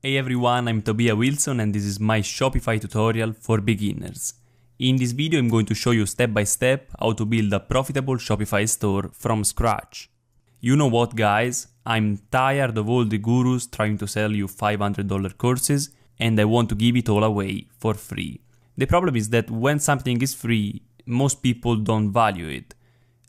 Hey everyone, I'm Tobia Wilson and this is my Shopify tutorial for beginners. In this video I'm going to show you step by step how to build a profitable Shopify store from scratch. You know what guys, I'm tired of all the gurus trying to sell you $500 courses and I want to give it all away for free. The problem is that when something is free, most people don't value it.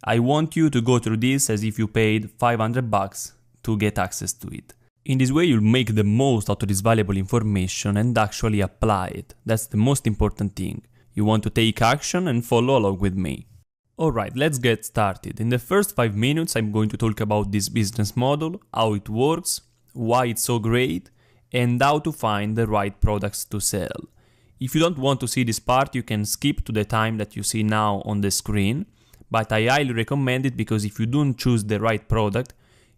I want you to go through this as if you paid $500 to get access to it. In this way you'll make the most out of this valuable information and actually apply it. That's the most important thing. You want to take action and follow along with me. Alright, let's get started. In the first 5 minutes I'm going to talk about this business model, how it works, why it's so great, and how to find the right products to sell. If you don't want to see this part, you can skip to the time that you see now on the screen, but I highly recommend it because if you don't choose the right product,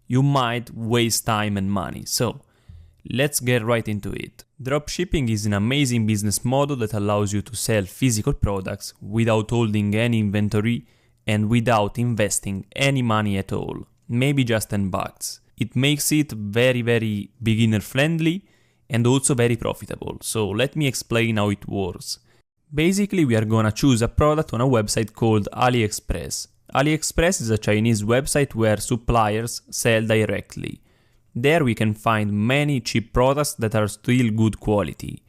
you might waste time and money. So, let's get right into it. Dropshipping is an amazing business model that allows you to sell physical products without holding any inventory and without investing any money at all, maybe just $10. It makes it very beginner friendly and also very profitable. So let me explain how it works. Basically, we are gonna choose a product on a website called AliExpress. AliExpress is a Chinese website where suppliers sell directly. There we can find many cheap products that are still good quality.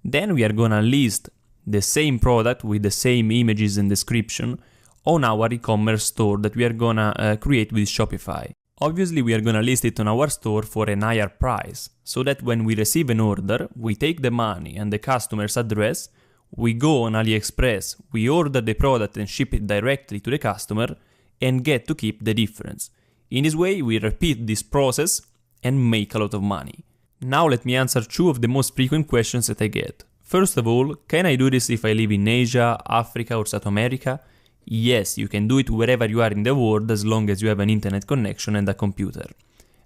Then we are gonna list the same product with the same images and description on our e-commerce store that we are gonna create with Shopify. Obviously we are gonna list it on our store for a higher price, so that when we receive an order, we take the money and the customer's address, we go on AliExpress, we order the product and ship it directly to the customer and get to keep the difference. In this way we repeat this process and make a lot of money. Now let me answer 2 of the most frequent questions that I get. First of all, can I do this if I live in Asia, Africa or South America? Yes, you can do it wherever you are in the world as long as you have an internet connection and a computer.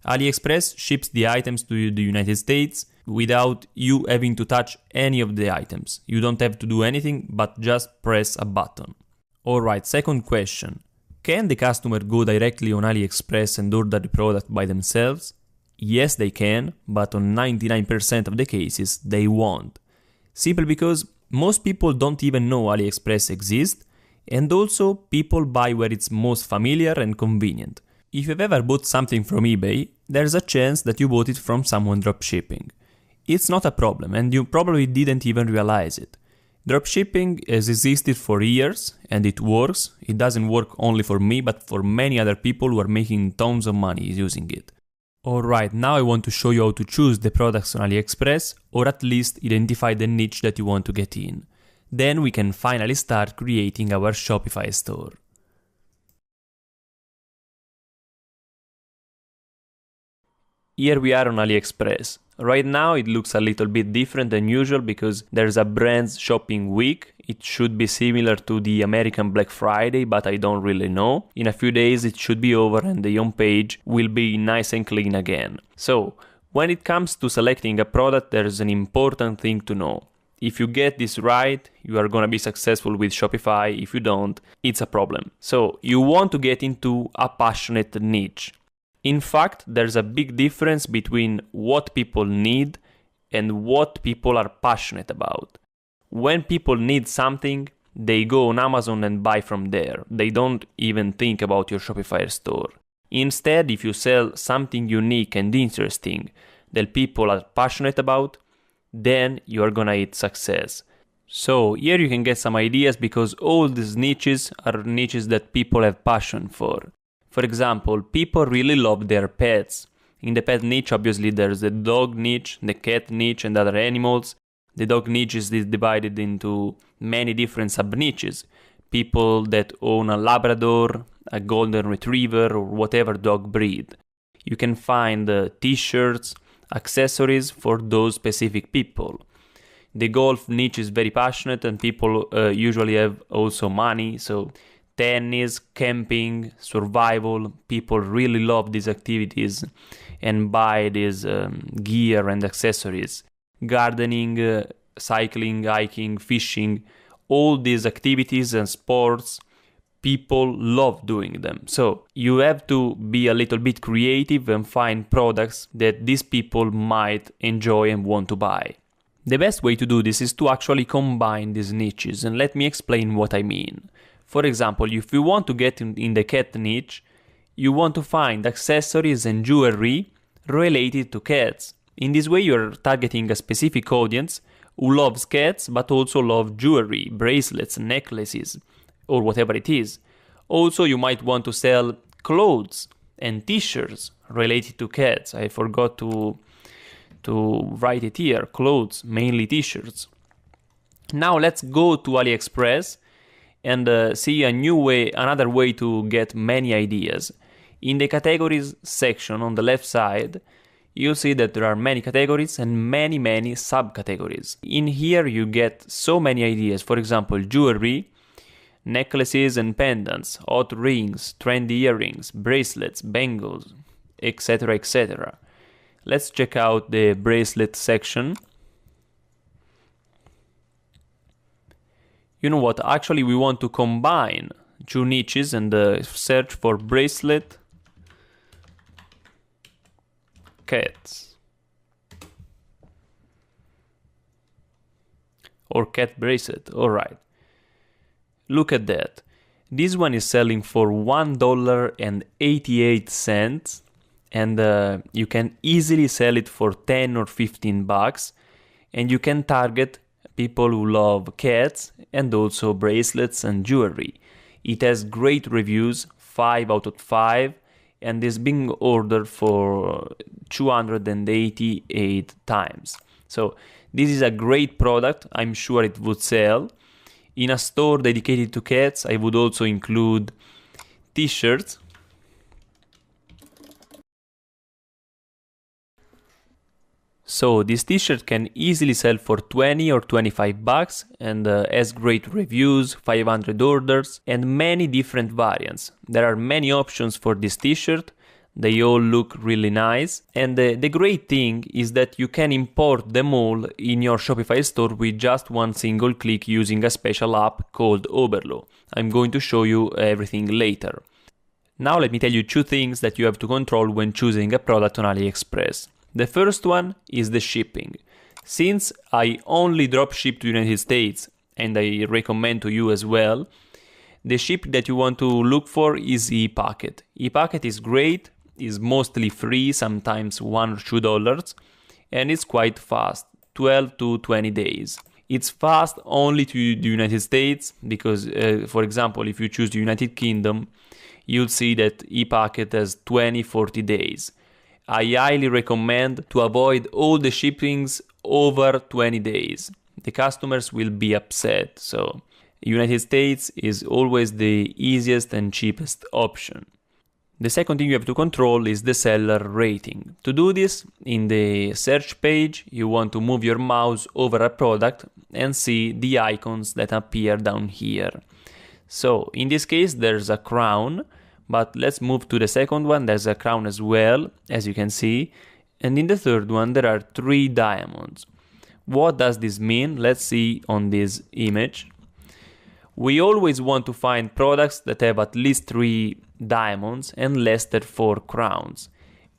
AliExpress ships the items to the United States without you having to touch any of the items. You don't have to do anything but just press a button. Alright, second question. Can the customer go directly on AliExpress and order the product by themselves? Yes, they can, but on 99% of the cases they won't. Simply because most people don't even know AliExpress exists, and also people buy where it's most familiar and convenient. If you've ever bought something from eBay, there's a chance that you bought it from someone dropshipping. It's not a problem and you probably didn't even realize it. Dropshipping has existed for years and it works. It doesn't work only for me but for many other people who are making tons of money using it. Alright, now I want to show you how to choose the products on AliExpress or at least identify the niche that you want to get in. Then we can finally start creating our Shopify store. Here we are on AliExpress. Right now it looks a little bit different than usual because there's a brand's shopping week. It should be similar to the American Black Friday, but I don't really know. In a few days it should be over and the home page will be nice and clean again. So, when it comes to selecting a product, there's an important thing to know. If you get this right, you are gonna be successful with Shopify. If you don't, it's a problem. So, you want to get into a passionate niche. In fact, there's a big difference between what people need and what people are passionate about. When people need something, they go on Amazon and buy from there. They don't even think about your Shopify store. Instead, if you sell something unique and interesting that people are passionate about, then you are gonna hit success. So here you can get some ideas because all these niches are niches that people have passion for. For example, people really love their pets. In the pet niche, obviously, there's the dog niche, the cat niche, and other animals. The dog niche is divided into many different sub-niches. People that own a Labrador, a Golden Retriever, or whatever dog breed. You can find t-shirts, accessories for those specific people. The golf niche is very passionate and people usually have also money, so tennis, camping, survival, people really love these activities and buy these gear and accessories. Gardening, cycling, hiking, fishing, all these activities and sports, people love doing them. So you have to be a little bit creative and find products that these people might enjoy and want to buy. The best way to do this is to actually combine these niches, and let me explain what I mean. For example, if you want to get in the cat niche, you want to find accessories and jewelry related to cats. In this way, you're targeting a specific audience who loves cats but also love jewelry, bracelets, necklaces, or whatever it is. Also, you might want to sell clothes and t-shirts related to cats. I forgot to write it here. Clothes, mainly t-shirts. Now let's go to AliExpress and see another way to get many ideas. In the categories section on the left side, you'll see that there are many categories and many subcategories. In here you get so many ideas. For example, jewelry, necklaces and pendants, hot rings, trendy earrings, bracelets, bangles, etc, etc. Let's check out the bracelet section. You know what, actually we want to combine two niches and search for bracelet cats or cat bracelet. Alright, look at that. This one is selling for $1.88 and you can easily sell it for 10 or 15 bucks, and you can target people who love cats and also bracelets and jewelry. It has great reviews, 5 out of 5, and is being ordered for 288 times. So this is a great product. I'm sure it would sell. In a store dedicated to cats, I would also include t-shirts. So this t-shirt can easily sell for 20 or 25 bucks and has great reviews, 500 orders and many different variants. There are many options for this t-shirt. They all look really nice, and the great thing is that you can import them all in your Shopify store with just one single click using a special app called Oberlo. I'm going to show you everything later. Now let me tell you two things that you have to control when choosing a product on AliExpress. The first one is the shipping. Since I only dropship to the United States, and I recommend to you as well, the shipping that you want to look for is ePacket. ePacket is great, is mostly free, sometimes $1 or $2, and it's quite fast, 12 to 20 days. It's fast only to the United States because, for example, if you choose the United Kingdom, you'll see that ePacket has 20-40 days. I highly recommend to avoid all the shippings over 20 days. The customers will be upset, so United States is always the easiest and cheapest option. The second thing you have to control is the seller rating. To do this, in the search page, you want to move your mouse over a product and see the icons that appear down here. So, in this case, there's a crown, but let's move to the second one. There's a crown as well, as you can see. And in the third one, there are 3 diamonds. What does this mean? Let's see on this image. We always want to find products that have at least 3 diamonds and less than 4 crowns.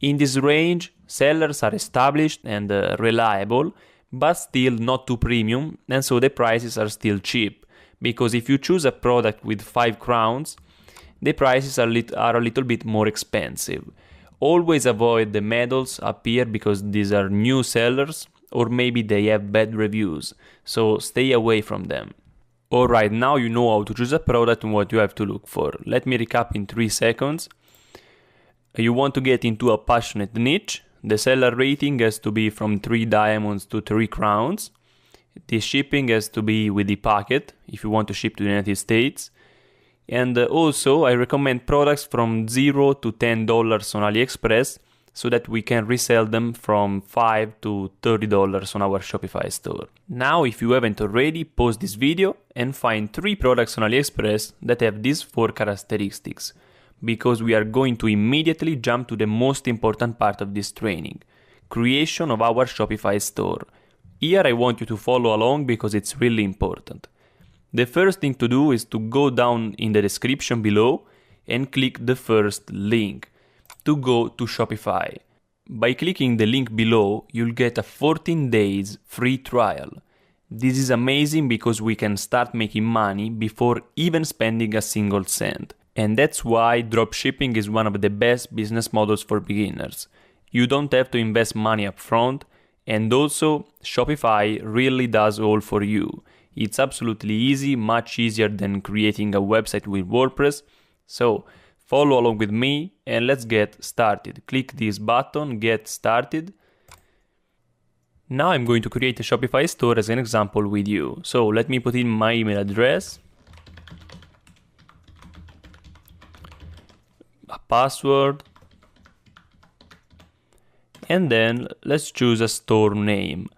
In this range, sellers are established and reliable, but still not too premium, and so the prices are still cheap. Because if you choose a product with 5 crowns, the prices are a little bit more expensive. Always avoid the medals up here because these are new sellers, or maybe they have bad reviews, so stay away from them. Alright, now you know how to choose a product and what you have to look for. Let me recap in 3 seconds. You want to get into a passionate niche. The seller rating has to be from 3 diamonds to 3 crowns. The shipping has to be with ePacket if you want to ship to the United States. And also, I recommend products from $0 to $10 on AliExpress so that we can resell them from $5 to $30 on our Shopify store. Now, if you haven't already, pause this video and find 3 products on AliExpress that have these 4 characteristics, because we are going to immediately jump to the most important part of this training, creation of our Shopify store. Here I want you to follow along because it's really important. The first thing to do is to go down in the description below and click the first link to go to Shopify. By clicking the link below, you'll get a 14 days free trial. This is amazing because we can start making money before even spending a single cent. And that's why dropshipping is one of the best business models for beginners. You don't have to invest money up front, and also Shopify really does all for you. It's absolutely easy, much easier than creating a website with WordPress. So follow along with me and let's get started. Click this button, get started. Now I'm going to create a Shopify store as an example with you. So let me put in my email address, a password, and then let's choose a store name.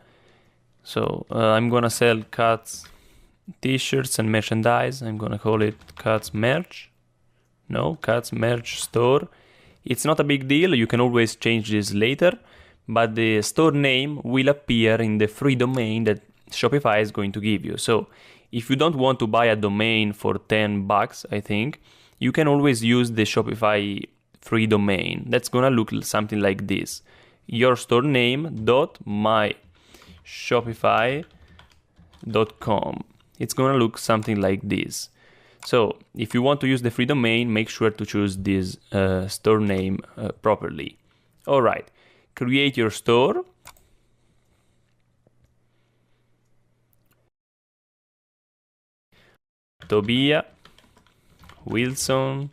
So I'm gonna sell cats t-shirts and merchandise. I'm gonna call it cats merch. No, cats merch store. It's not a big deal, you can always change this later, but the store name will appear in the free domain that Shopify is going to give you. So if you don't want to buy a domain for $10, I think, you can always use the Shopify free domain. That's gonna look something like this. Your store name dot myshopify.com. It's gonna look something like this. So if you want to use the free domain, make sure to choose this store name properly. All right, create your store. Tobia, Wilson,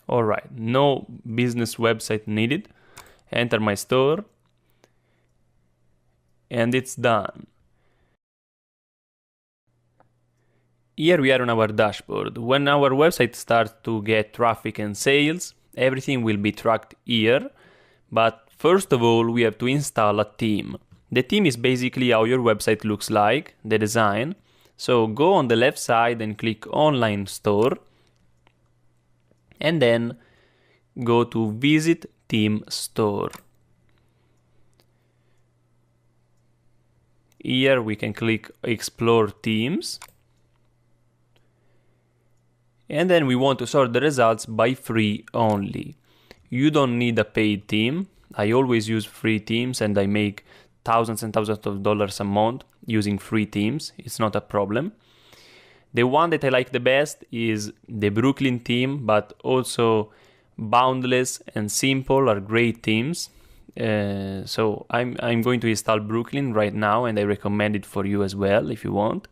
all right, no business website needed. Enter my store. And it's done. Here we are on our dashboard. When our website starts to get traffic and sales, everything will be tracked here. But first of all, we have to install a theme. The theme is basically how your website looks like, the design. So go on the left side and click Online Store. And then go to Visit Theme Store. Here we can click Explore Themes. And then we want to sort the results by free only. You don't need a paid theme. I always use free themes and I make thousands and thousands of dollars a month using free themes. It's not a problem. The one that I like the best is the Brooklyn theme, but also Boundless and Simple are great themes. So I'm going to install Brooklyn right now, and I recommend it for you as well if you want.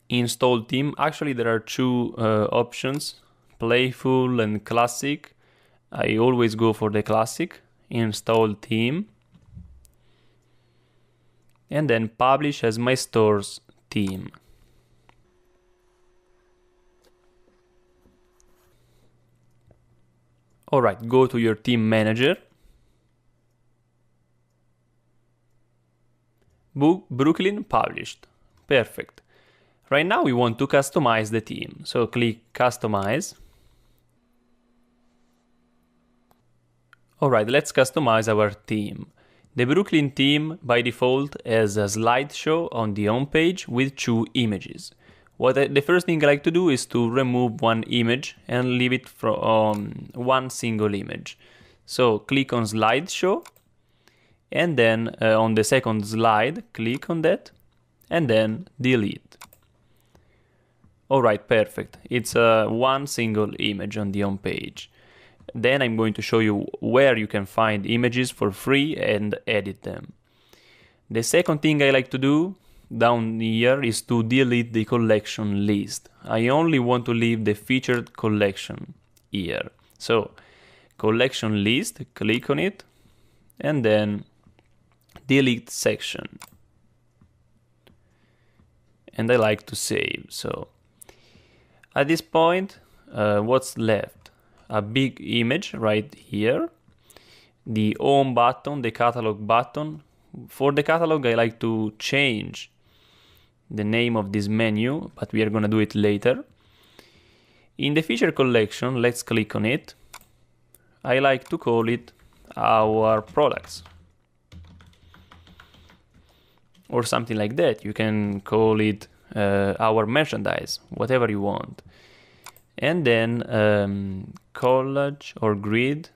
Install theme. Actually, there are two options, Playful and Classic. I always go for the Classic. Install theme. And then publish as my store's theme. Alright, go to your theme manager. Brooklyn published. Perfect. Right now we want to customize the theme. So click Customize. Alright, let's customize our theme. The Brooklyn theme by default has a slideshow on the home page with 2 images. The first thing I like to do is to remove one image and leave it from one single image. So click on slideshow, and then on the second slide, click on that, and then delete. Alright, perfect. It's one single image on the home page. Then I'm going to show you where you can find images for free and edit them. The second thing I like to do down here is to delete the collection list. I only want to leave the featured collection here. So collection list, click on it, and then delete section. And I like to save. So at this point, what's left? A big image right here, the home button, the catalog button. For the catalog, I like to change the name of this menu, but we are going to do it later. In the feature collection, let's click on it. I like to call it our products or something like that. You can call it our merchandise, whatever you want. And then collage or grid.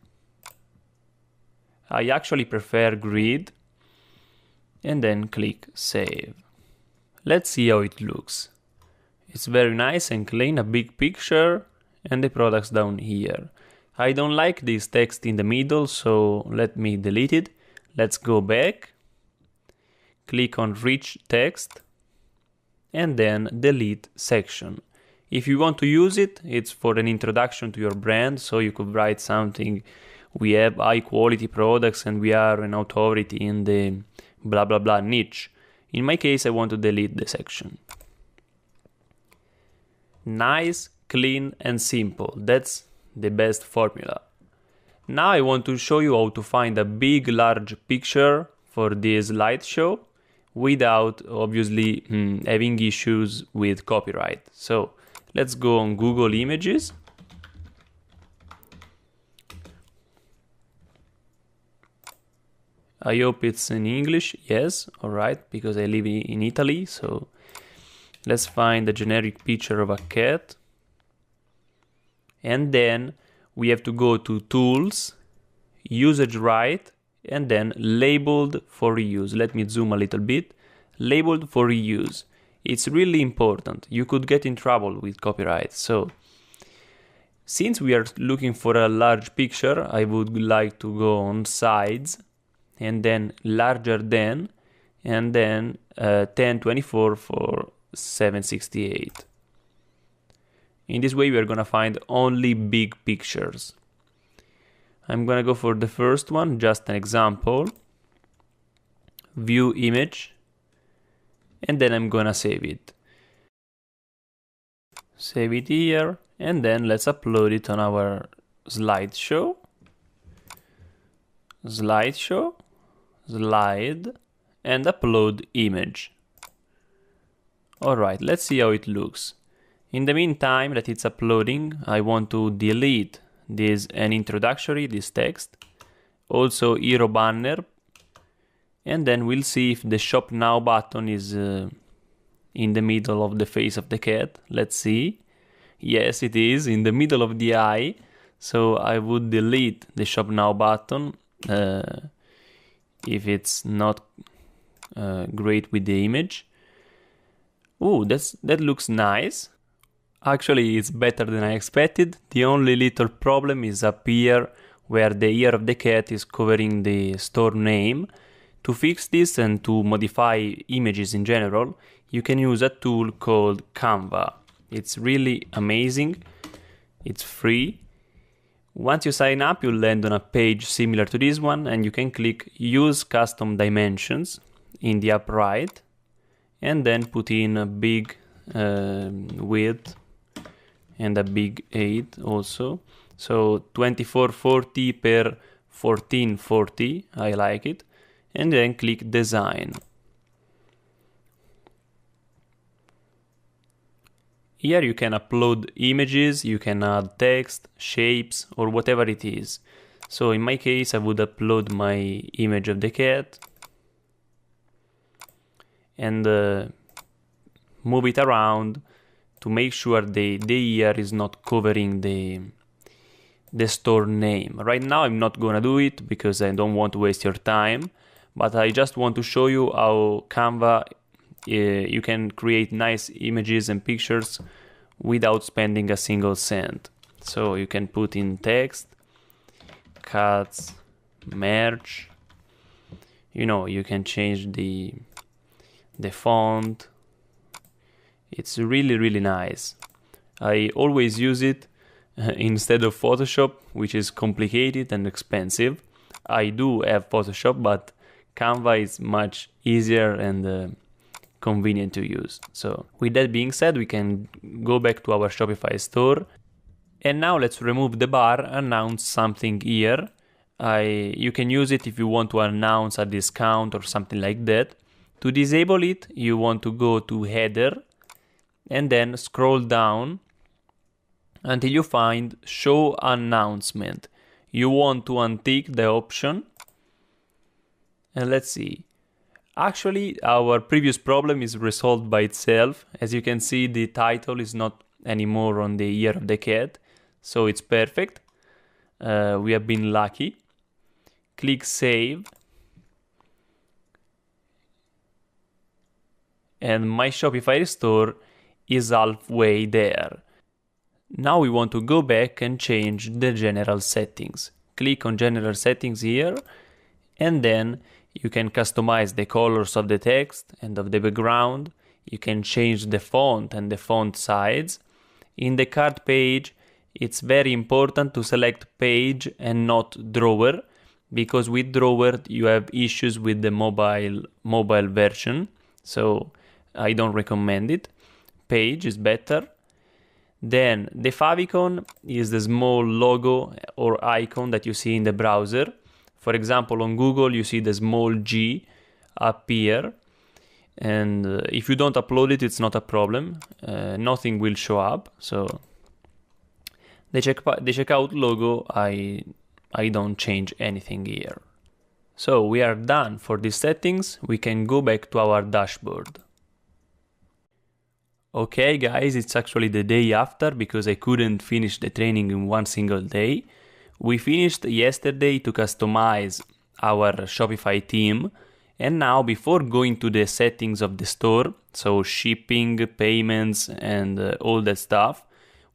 I actually prefer grid. And then click save. Let's see how it looks. It's very nice and clean, a big picture, and the products down here. I don't like this text in the middle, so let me delete it. Let's go back. Click on rich text and then delete section. If you want to use it, it's for an introduction to your brand, so you could write something. We have high quality products and we are an authority in the blah blah blah niche. In my case, I want to delete the section. Nice, clean and simple. That's the best formula. Now I want to show you how to find a big large picture for this slideshow without obviously having issues with copyright. So let's go on Google Images. I hope it's in English. Yes, alright, because I live in Italy. So let's find a generic picture of a cat. And then we have to go to Tools, Usage Right, and then Labeled for Reuse. Let me zoom a little bit. Labeled for reuse. It's really important. You could get in trouble with copyright. So since we are looking for a large picture, I would like to go on Sides and then Larger Than, and then 1024 for 768. In this way we are gonna find only big pictures. I'm gonna go for the first one, just an example. View image, and then I'm gonna save it. Save it here, and then let's upload it on our slideshow. Slideshow, slide, and upload image. Alright, let's see how it looks. In the meantime that it's uploading, I want to delete this this text, also hero banner, and then we'll see if the Shop Now button is in the middle of the face of the cat. Let's see. Yes, it is in the middle of the eye, so I would delete the Shop Now button if it's not great with the image. Ooh, that looks nice. Actually, it's better than I expected. The only little problem is up here where the ear of the cat is covering the store name. To fix this and to modify images in general, you can use a tool called Canva. It's really amazing. It's free. Once you sign up, you'll land on a page similar to this one, and you can click Use Custom Dimensions in the upper right, and then put in a big width and a big height also. So 2440 per 1440, I like it. And then click Design. Here you can upload images, you can add text, shapes, or whatever it is. So in my case, I would upload my image of the cat and move it around to make sure the ear is not covering the store name. Right now I'm not gonna do it because I don't want to waste your time, but I just want to show you how Canva you can create nice images and pictures without spending a single cent. So you can put in text, cuts, merch, you can change the font. It's really nice. I always use it instead of Photoshop, which is complicated and expensive. I do have Photoshop, but Canva is much easier and convenient to use. So with that being said, we can go back to our Shopify store. And now let's remove the bar, announce something here. You can use it if you want to announce a discount or something like that. To disable it, you want to go to header and then scroll down until you find show announcement. you want to untick the option. And let's see. Actually, our previous problem is resolved by itself. As you can see, the title is not anymore on the year of the cat, so it's perfect. We have been lucky. Click Save. And my Shopify store is halfway there. Now we want to go back and change the general settings. Click on General Settings here, and then you can customize the colors of the text and of the background. You can change the font and the font size. In the cart page, it's very important to select page and not drawer, because with drawer you have issues with the mobile version, so I don't recommend it. Page is better. Then the favicon is the small logo or icon that you see in the browser. For example, on Google you see the small G up here, and if you don't upload it, it's not a problem. Nothing will show up. So the checkout logo, I don't change anything here. So we are done for these settings. We can go back to our dashboard. Okay guys, it's actually the day after because I couldn't finish the training in one single day. We finished yesterday to customize our Shopify theme, and now before going to the settings of the store, so shipping, payments and all that stuff,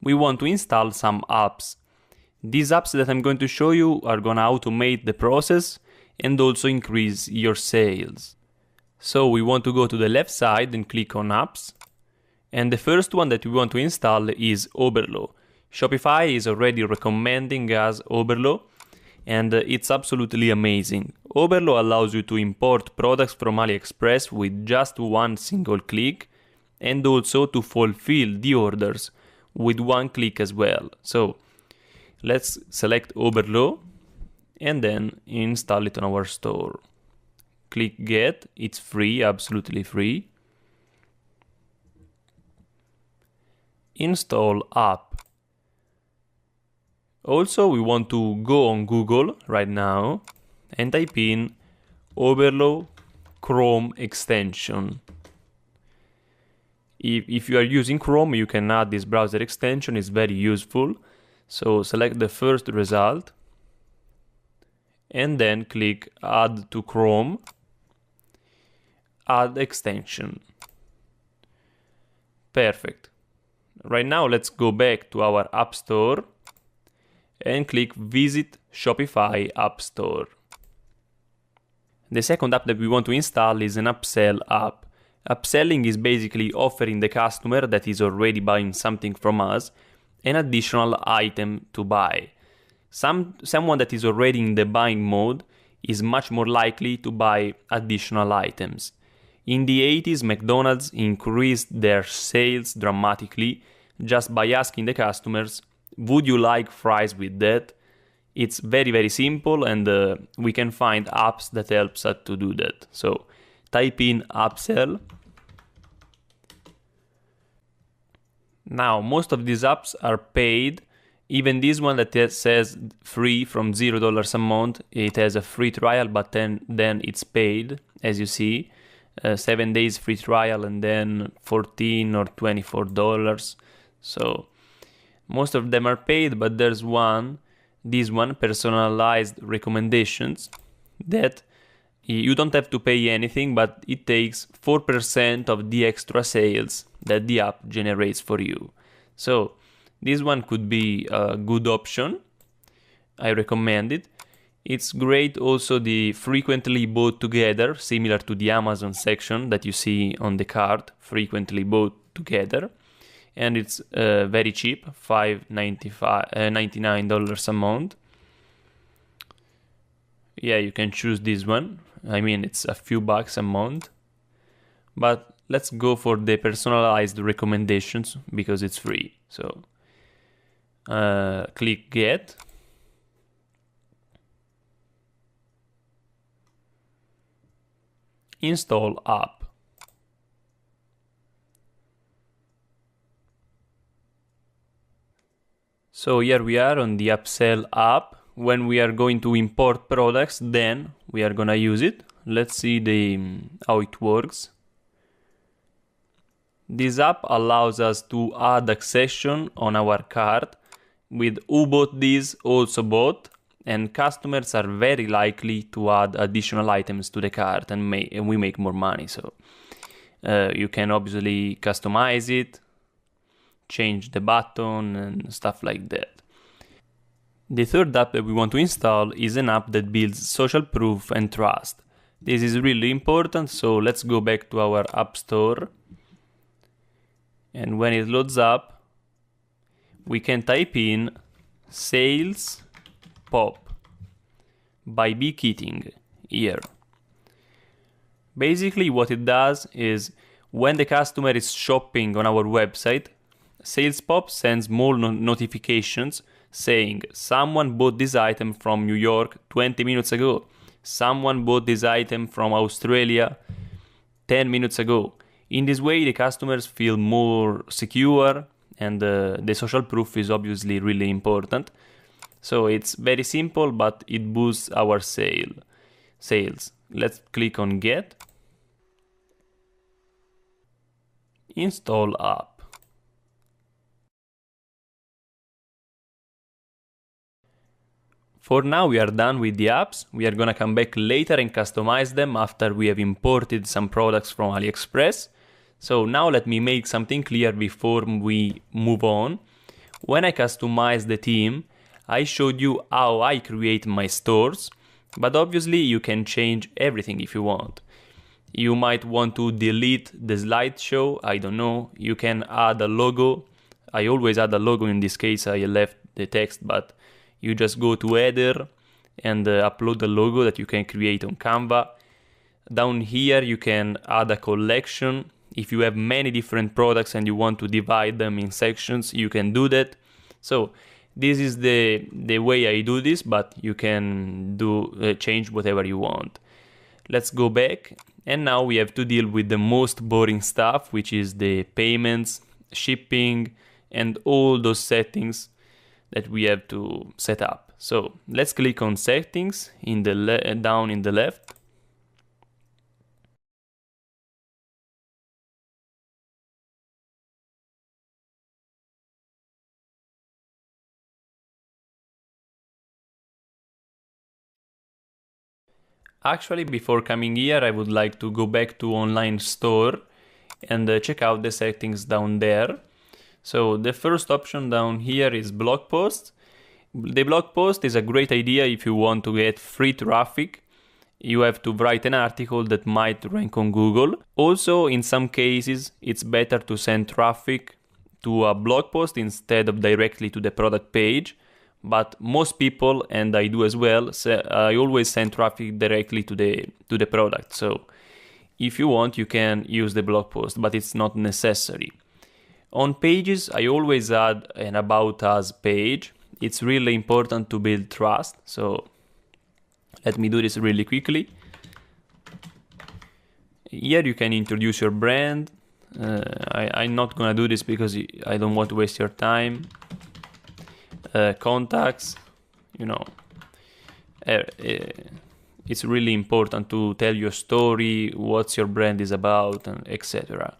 we want to install some apps. These apps that I'm going to show you are gonna automate the process and also increase your sales. So we want to go to the left side and click on apps. And the first one that we want to install is Oberlo. Shopify is already recommending us Oberlo, and it's absolutely amazing. Oberlo allows you to import products from AliExpress with just one single click, and also to fulfill the orders with one click as well. So let's select Oberlo and then install it on our store. Click Get, it's free, absolutely free. Install app. Also, we want to go on Google right now and type in Oberlo Chrome extension. If you are using Chrome, you can add this browser extension, it's very useful. So select the first result and then click Add to Chrome, Add extension. Perfect. Right now, let's go back to our App Store and click Visit Shopify App Store. The second app that we want to install is an upsell app. Upselling is basically offering the customer that is already buying something from us an additional item to buy. Someone that is already in the buying mode is much more likely to buy additional items. In the 80s, McDonald's increased their sales dramatically just by asking the customers, would you like fries with that? It's very, very simple, and we can find apps that helps us to do that. So type in upsell. Now, most of these apps are paid. Even this one that says free from $0 a month, it has a free trial, but then it's paid, as you see. 7 days free trial and then $14 or $24. So most of them are paid, but there's this one, personalized recommendations, that you don't have to pay anything, but it takes 4% of the extra sales that the app generates for you. So this one could be a good option. I recommend it. It's great also the frequently bought together, similar to the Amazon section that you see on the cart, frequently bought together. And it's very cheap, $5.99 a month. Yeah, you can choose this one. I mean, it's a few bucks a month. But let's go for the personalized recommendations because it's free. So click Get. Install app. So here we are on the upsell app. when we are going to import products, then we are gonna use it. Let's see how it works. This app allows us to add accession on our cart with who bought this also bought, and customers are very likely to add additional items to the cart and we make more money. So you can obviously customize it, change the button and stuff like that. The third app that we want to install is an app that builds social proof and trust. This is really important, so let's go back to our App Store. And when it loads up, we can type in Sales Pop by Bee Keating here. Basically what it does is when the customer is shopping on our website, Sales Pop sends more notifications saying someone bought this item from New York 20 minutes ago. Someone bought this item from Australia 10 minutes ago. In this way, the customers feel more secure, and the social proof is obviously really important. So it's very simple, but it boosts our sales. Let's click on Get. Install app. For now we are done with the apps. We are gonna come back later and customize them after we have imported some products from AliExpress. So now let me make something clear before we move on. When I customize the theme, I showed you how I create my stores, but obviously you can change everything if you want. You might want to delete the slideshow, I don't know. You can add a logo. I always add a logo. In this case I left the text, but you just go to header and upload the logo that you can create on Canva. Down here you can add a collection. If you have many different products and you want to divide them in sections, you can do that. So this is the way I do this, but you can change whatever you want. Let's go back, and now we have to deal with the most boring stuff, which is the payments, shipping, and all those settings that we have to set up. So let's click on settings in the down in the left. Actually, before coming here, I would like to go back to online store and check out the settings down there. So the first option down here is blog posts. The blog post is a great idea if you want to get free traffic. You have to write an article that might rank on Google. Also, in some cases, it's better to send traffic to a blog post instead of directly to the product page. But most people, and I do as well, I always send traffic directly to the product. So if you want, you can use the blog post, but it's not necessary. On pages, I always add an About Us page. It's really important to build trust. So let me do this really quickly. Here you can introduce your brand. I'm not gonna do this because I don't want to waste your time. Contacts, it's really important to tell your story, what your brand is about, and etc.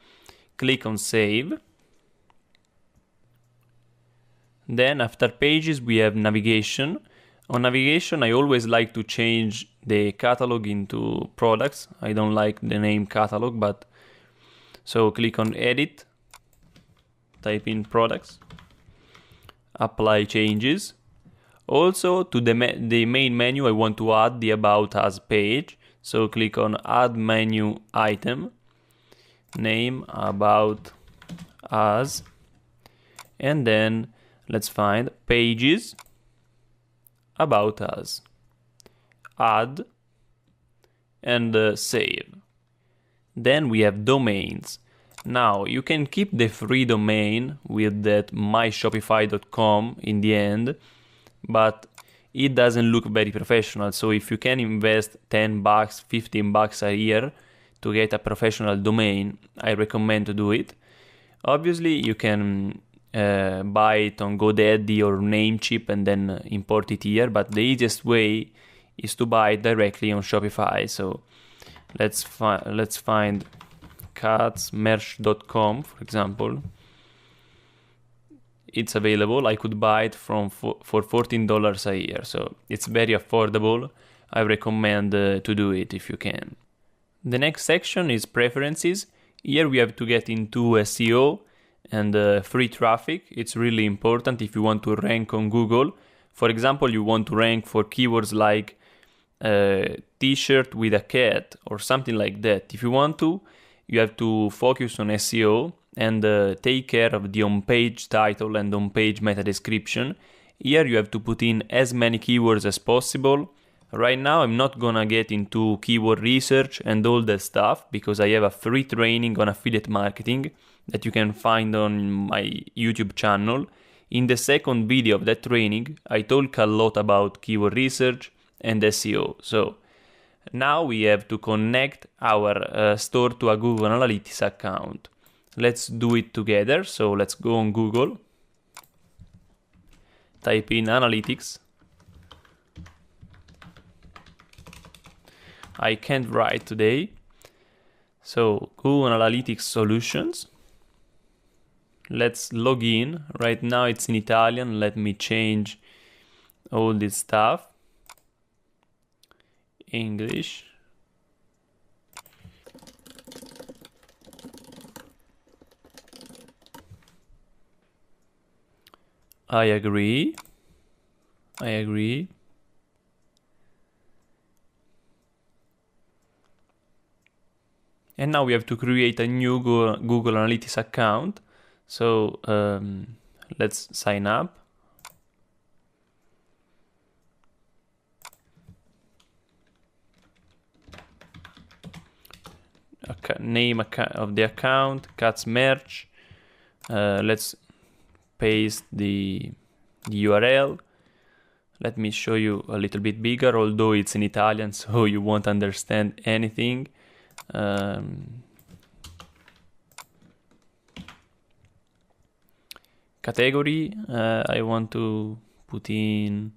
Click on Save. Then after pages we have navigation. On navigation I always like to change the catalog into products. I don't like the name catalog, but so click on Edit, type in products, apply changes. Also to the main menu I want to add the About Us page, so click on Add Menu Item, name About Us, and then let's find Pages, About Us, Add, and Save. Then we have domains. Now you can keep the free domain with that myshopify.com in the end, but it doesn't look very professional. So if you can invest $10, $15 a year to get a professional domain, I recommend to do it. Obviously you can buy it on GoDaddy or Namecheap and then import it here, but the easiest way is to buy it directly on Shopify. So let's find catsmerch.com, for example. It's available. I could buy it for $14 a year, so it's very affordable. I recommend to do it if you can. The next section is preferences. Here we have to get into SEO and free traffic. It's really important if you want to rank on Google. For example, you want to rank for keywords like t-shirt with a cat or something like that. If you want to, you have to focus on SEO and take care of the on-page title and on-page meta description. Here you have to put in as many keywords as possible. Right now I'm not gonna get into keyword research and all that stuff because I have a free training on affiliate marketing that you can find on my YouTube channel. In the second video of that training, I talk a lot about keyword research and SEO. So now we have to connect our store to a Google Analytics account. Let's do it together. So let's go on Google, type in Analytics. I can't write today. So Google Analytics Solutions. Let's log in. Right now it's in Italian. Let me change all this stuff. English. I agree. And now we have to create a new Google Analytics account. So let's sign up. Name of the account, Cats Merch. Let's paste the URL. Let me show you a little bit bigger, although it's in Italian, so you won't understand anything. Category, I want to put in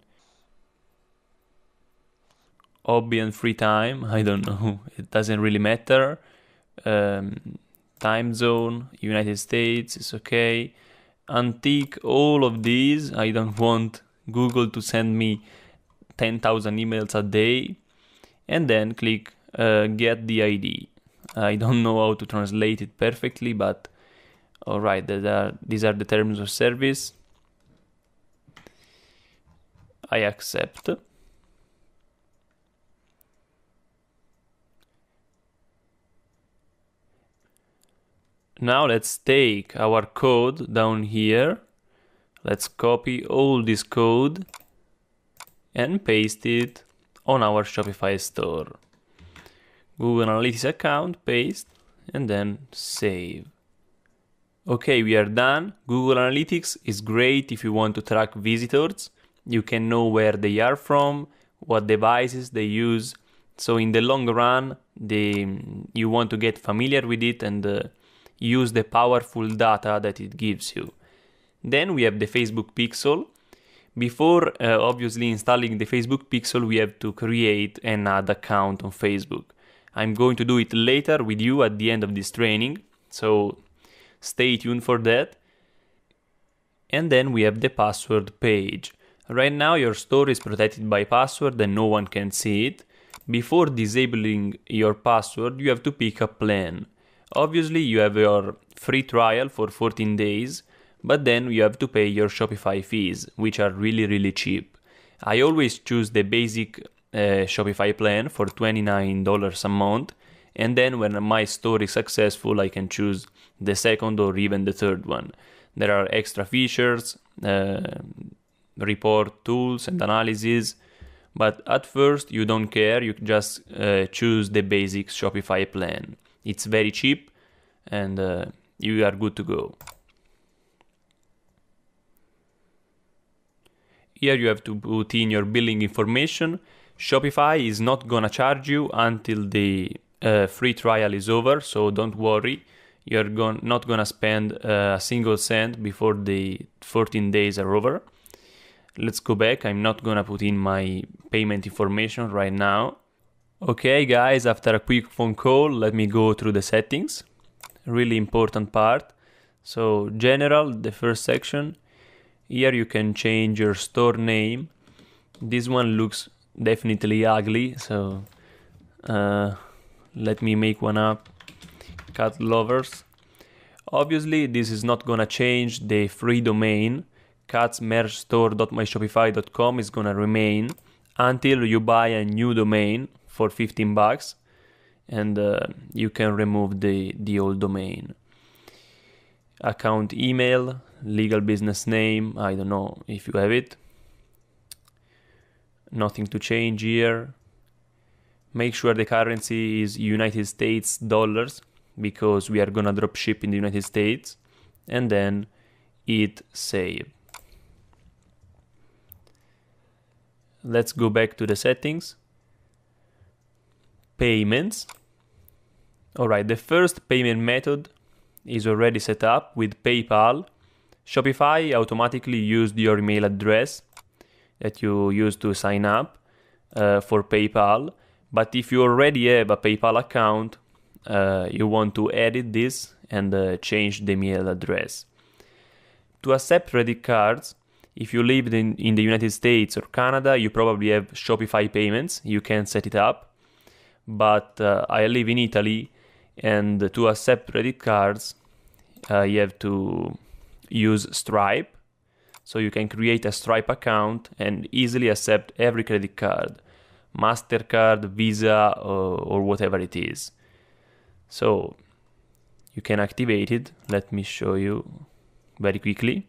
hobby and free time. I don't know, it doesn't really matter. Time zone, United States is okay. Untick all of these. I don't want Google to send me 10,000 emails a day. And then click get the ID. I don't know how to translate it perfectly, but alright, these are the terms of service. I accept. Now let's take our code down here. Let's copy all this code and paste it on our Shopify store. Google Analytics account, paste, and then save. Okay, we are done. Google Analytics is great if you want to track visitors. You can know where they are from, what devices they use. So in the long run, you want to get familiar with it and use the powerful data that it gives you. Then we have the Facebook Pixel. Before obviously installing the Facebook Pixel, we have to create an ad account on Facebook. I'm going to do it later with you at the end of this training, so stay tuned for that. And then we have the password page. Right now your store is protected by password and no one can see it. Before disabling your password, you have to pick a plan. Obviously you have your free trial for 14 days, but then you have to pay your Shopify fees, which are really cheap. I always choose the basic Shopify plan for $29 a month, and then when my store is successful I can choose the second or even the third one. There are extra features, report tools and analysis, but at first you don't care, you just choose the basic Shopify plan. It's very cheap and you are good to go. Here you have to put in your billing information. Shopify is not gonna charge you until the free trial is over, so don't worry. you're not gonna spend a single cent before the 14 days are over. Let's go back. I'm not gonna put in my payment information right now. Okay guys, after a quick phone call, let me go through the settings. Really important part. So general, the first section. Here you can change your store name. This one looks definitely ugly, so let me make one up. Cat lovers. Obviously this is not gonna change the free domain. catsmerchstore.myshopify.com is gonna remain until you buy a new domain for $15, and you can remove the old domain. Account email, legal business name, I don't know if you have it. Nothing to change here. Make sure the currency is United States dollars, because we are gonna drop ship in the United States, and then hit save. Let's go back to the settings. Payments. Alright, the first payment method is already set up with PayPal. Shopify automatically used your email address that you used to sign up for PayPal, but if you already have a PayPal account, you want to edit this and change the email address. To accept credit cards, if you live in the United States or Canada, you probably have Shopify payments, you can set it up. But I live in Italy, and to accept credit cards, you have to use Stripe. So you can create a Stripe account and easily accept every credit card, MasterCard, Visa, or whatever it is. So you can activate it. Let me show you very quickly.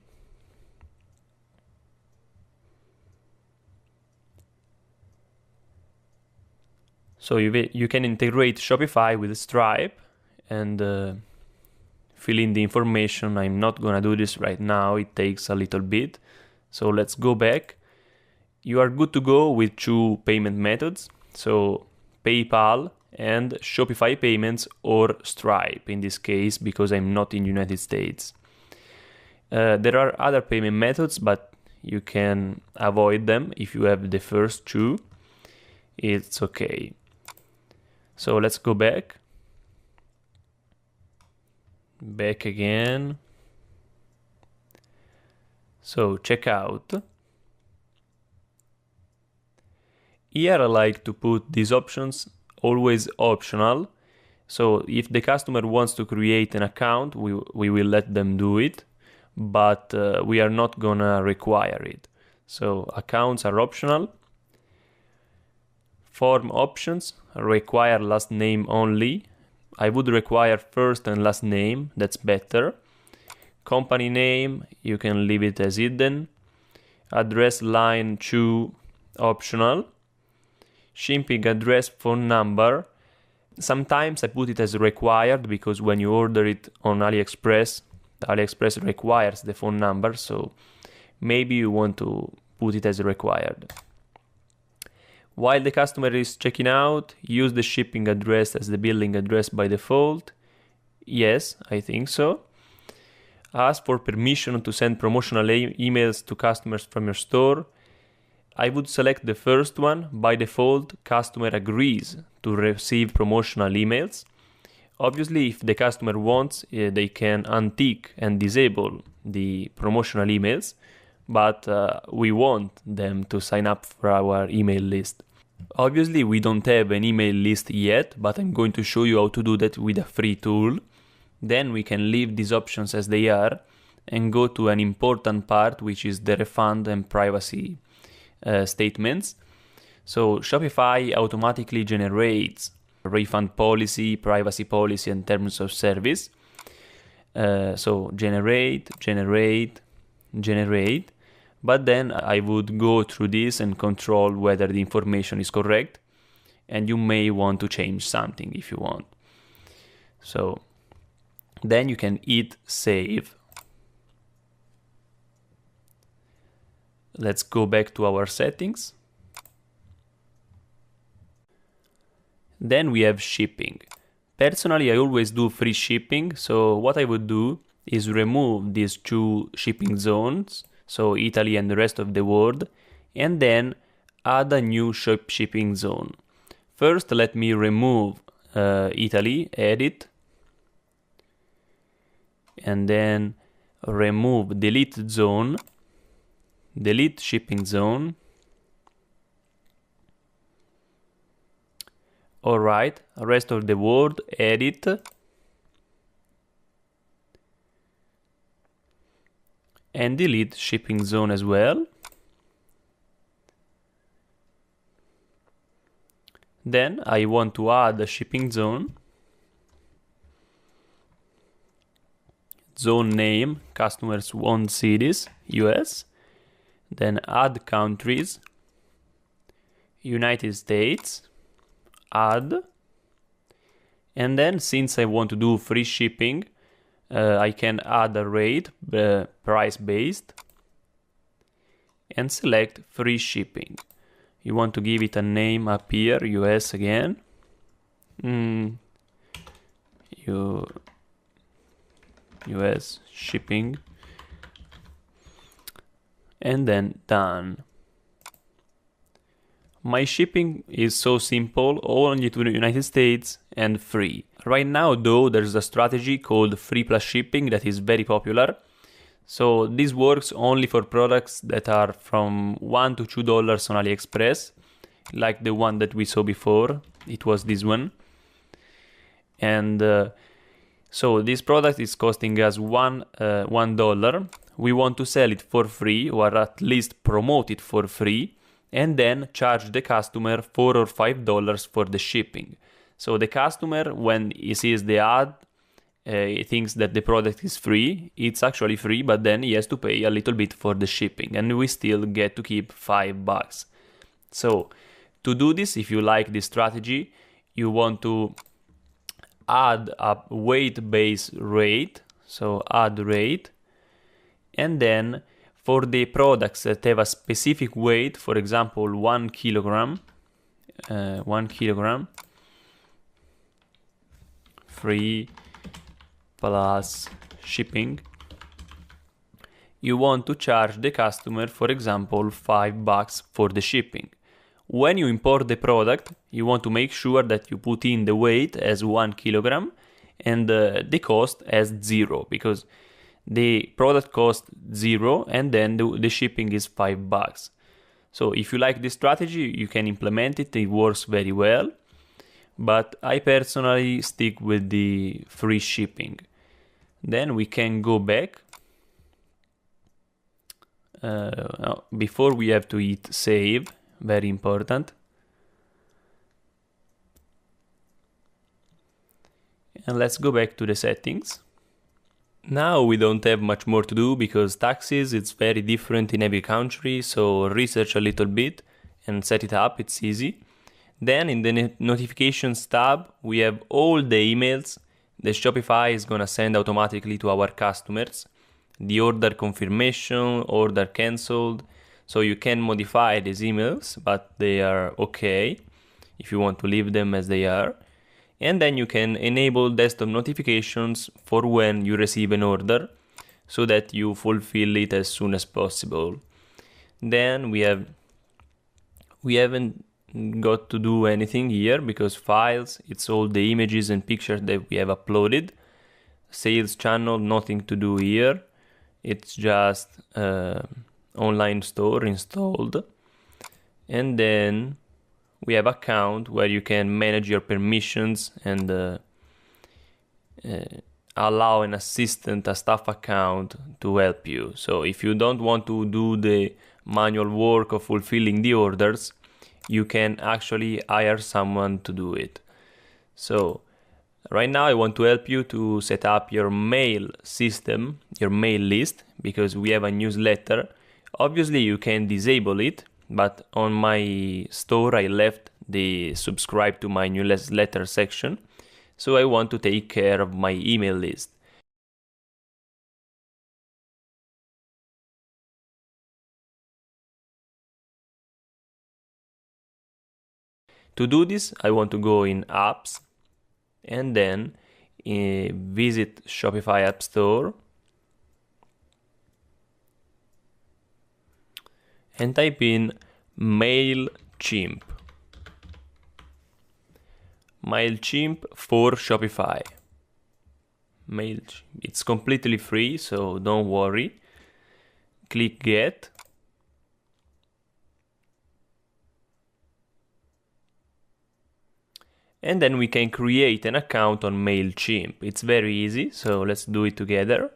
So you can integrate Shopify with Stripe and fill in the information. I'm not gonna do this right now, it takes a little bit. So let's go back. You are good to go with two payment methods, so PayPal and Shopify payments, or Stripe in this case, because I'm not in the United States. There are other payment methods, but you can avoid them if you have the first two. It's okay. So let's go back. Back again. So checkout. Here I like to put these options always optional. So if the customer wants to create an account, we will let them do it, but we are not gonna require it. So accounts are optional. Form options require last name only. I would require first and last name, that's better. Company name, you can leave it as hidden. Address line 2, optional. Shipping address, phone number. Sometimes I put it as required because when you order it on AliExpress, AliExpress requires the phone number, so maybe you want to put it as required. While the customer is checking out, use the shipping address as the billing address by default. Yes, I think so. Ask for permission to send promotional emails to customers from your store. I would select the first one. By default, customer agrees to receive promotional emails. Obviously, if the customer wants, they can untick and disable the promotional emails, but we want them to sign up for our email list. Obviously, we don't have an email list yet, but I'm going to show you how to do that with a free tool. Then we can leave these options as they are and go to an important part, which is the refund and privacy statements. So Shopify automatically generates refund policy, privacy policy, and terms of service. So generate, but then I would go through this and control whether the information is correct, and you may want to change something if you want. So then you can hit save. Let's go back to our settings. Then we have shipping. Personally, I always do free shipping, so what I would do is remove these two shipping zones, so Italy and the rest of the world, and then add a new shipping zone. First, let me remove Italy, edit, and then remove delete zone, delete shipping zone. Alright, rest of the world, edit, and delete shipping zone as well. Then I want to add a shipping zone. Zone name, customers want cities, US. Then add countries, United States, add. And then since I want to do free shipping, I can add a rate, price based, and select free shipping. You want to give it a name up here, US again. US shipping. And then done. My shipping is so simple, only to the United States and free. Right now though, there's a strategy called free plus shipping that is very popular. So this works only for products that are from $1 to $2 on AliExpress, like the one that we saw before. It was this one. And so this product is costing us $1. We want to sell it for free, or at least promote it for free, and then charge the customer $4 or $5 for the shipping. So the customer, when he sees the ad, he thinks that the product is free. It's actually free, but then he has to pay a little bit for the shipping, and we still get to keep $5. So to do this, if you like this strategy, you want to add a weight-based rate, so add rate, and then for the products that have a specific weight, for example 1 kilogram, 1 kilogram, free plus shipping, you want to charge the customer, for example, $5 for the shipping. When you import the product, you want to make sure that you put in the weight as 1 kilogram and the cost as 0, because the product costs 0 and then the shipping is $5. So if you like this strategy, you can implement it. It works very well. But I personally stick with the free shipping. Then we can go back. Before we have to hit save, very important. And let's go back to the settings. Now we don't have much more to do because taxes, it's very different in every country, so research a little bit and set it up, it's easy. Then in the notifications tab, we have all the emails that Shopify is gonna send automatically to our customers. The order confirmation, order cancelled, so you can modify these emails, but they are okay if you want to leave them as they are. And then you can enable desktop notifications for when you receive an order, so that you fulfill it as soon as possible. Then we haven't got to do anything here because files, it's all the images and pictures that we have uploaded. Sales channel, nothing to do here. It's just online store installed. And then we have account where you can manage your permissions and allow an assistant, a staff account, to help you. So if you don't want to do the manual work of fulfilling the orders, you can actually hire someone to do it. So right now I want to help you to set up your mail system, your mail list, because we have a newsletter. Obviously you can disable it, but on my store I left the subscribe to my newsletter section, so I want to take care of my email list. To do this, I want to go in apps and then visit Shopify App Store and type in MailChimp. MailChimp for Shopify. MailChimp. It's completely free, so don't worry. Click Get. And then we can create an account on MailChimp. It's very easy, so let's do it together.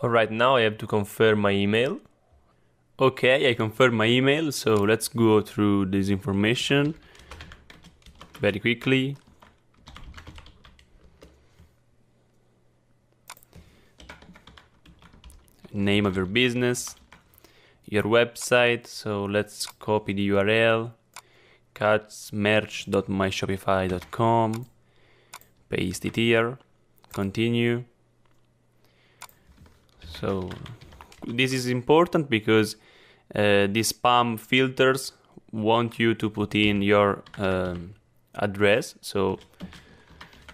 Alright, now I have to confirm my email. Okay, I confirmed my email, so let's go through this information very quickly. Name of your business, your website, so let's copy the URL, merch.myshopify.com, paste it here, continue. So this is important because these spam filters want you to put in your address, so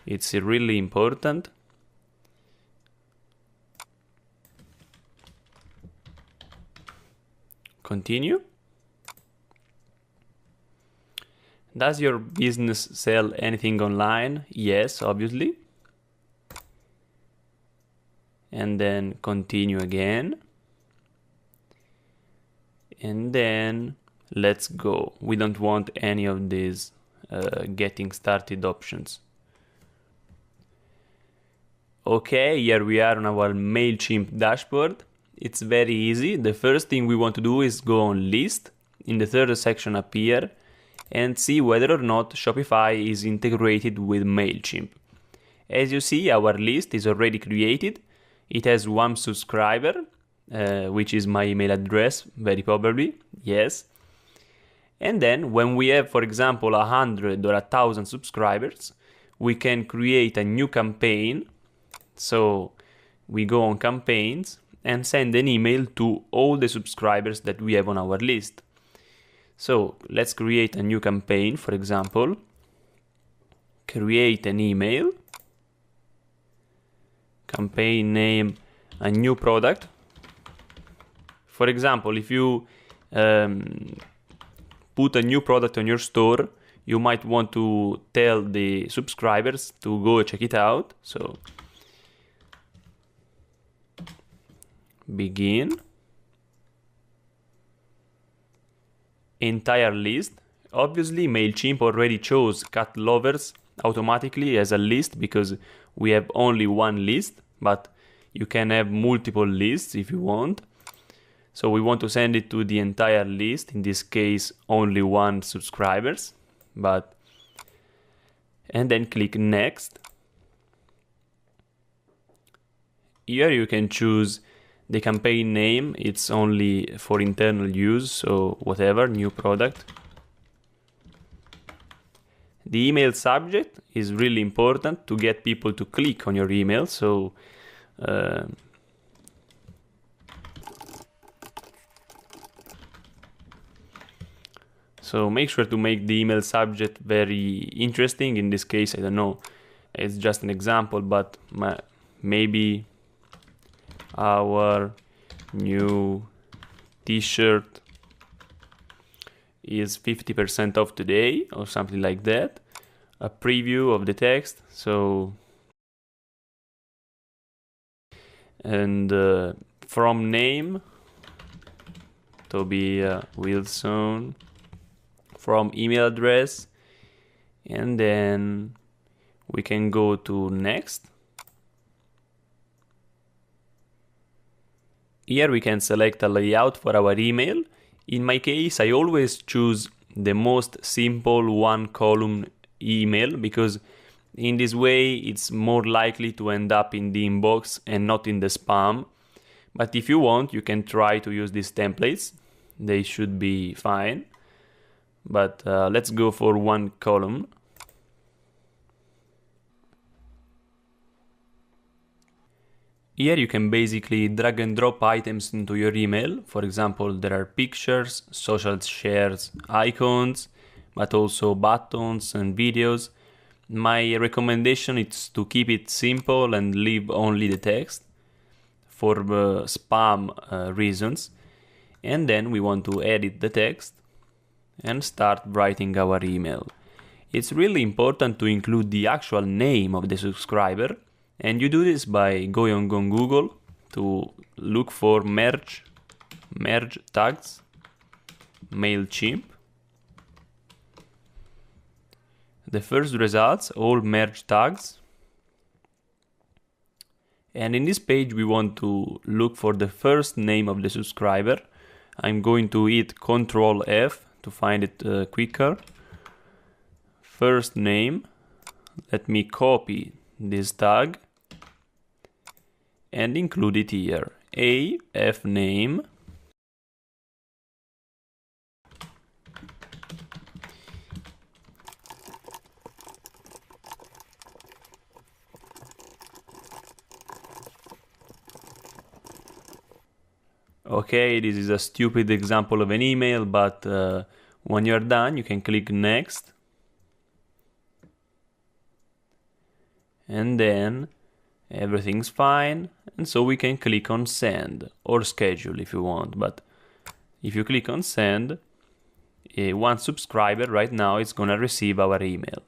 it's really important. Continue. Does your business sell anything online? Yes, obviously. And then continue again. And then let's go. We don't want any of these getting started options. Okay, here we are on our MailChimp dashboard. It's very easy. The first thing we want to do is go on list in the third section up here and see whether or not Shopify is integrated with MailChimp. As you see, our list is already created. It has one subscriber, which is my email address, very probably, yes. And then when we have, for example, 100 or 1,000 subscribers, we can create a new campaign. So we go on campaigns and send an email to all the subscribers that we have on our list. So let's create a new campaign, for example. Create an email. Campaign name, a new product. For example, if you put a new product on your store, you might want to tell the subscribers to go check it out. So begin. Entire list. Obviously, MailChimp already chose cat lovers automatically as a list because we have only one list, but you can have multiple lists if you want. So we want to send it to the entire list, in this case only one subscribers, and then click next. Here you can choose the campaign name. It's only for internal use, so whatever, new product. The email subject is really important to get people to click on your email, so make sure to make the email subject very interesting. In this case, I don't know, it's just an example, but maybe our new t-shirt is 50% off today, or something like that. A preview of the text. So, and from name, Toby Wilson. From email address, and then we can go to next. Here we can select a layout for our email. In my case, I always choose the most simple one-column email because in this way it's more likely to end up in the inbox and not in the spam. But if you want, you can try to use these templates. They should be fine. But let's go for one column. Here you can basically drag and drop items into your email. For example, there are pictures, social shares, icons, but also buttons and videos. My recommendation is to keep it simple and leave only the text for spam reasons. And then we want to edit the text and start writing our email. It's really important to include the actual name of the subscriber, and you do this by going on Google to look for merge tags, MailChimp. The first results, all merge tags. And in this page we want to look for the first name of the subscriber. I'm going to hit Ctrl F to find it quicker. First name, let me copy this tag and include it here. AF name. Okay, this is a stupid example of an email, but when you're done, you can click next. And then everything's fine, and so we can click on send or schedule if you want. But if you click on send, one subscriber right now is gonna receive our email.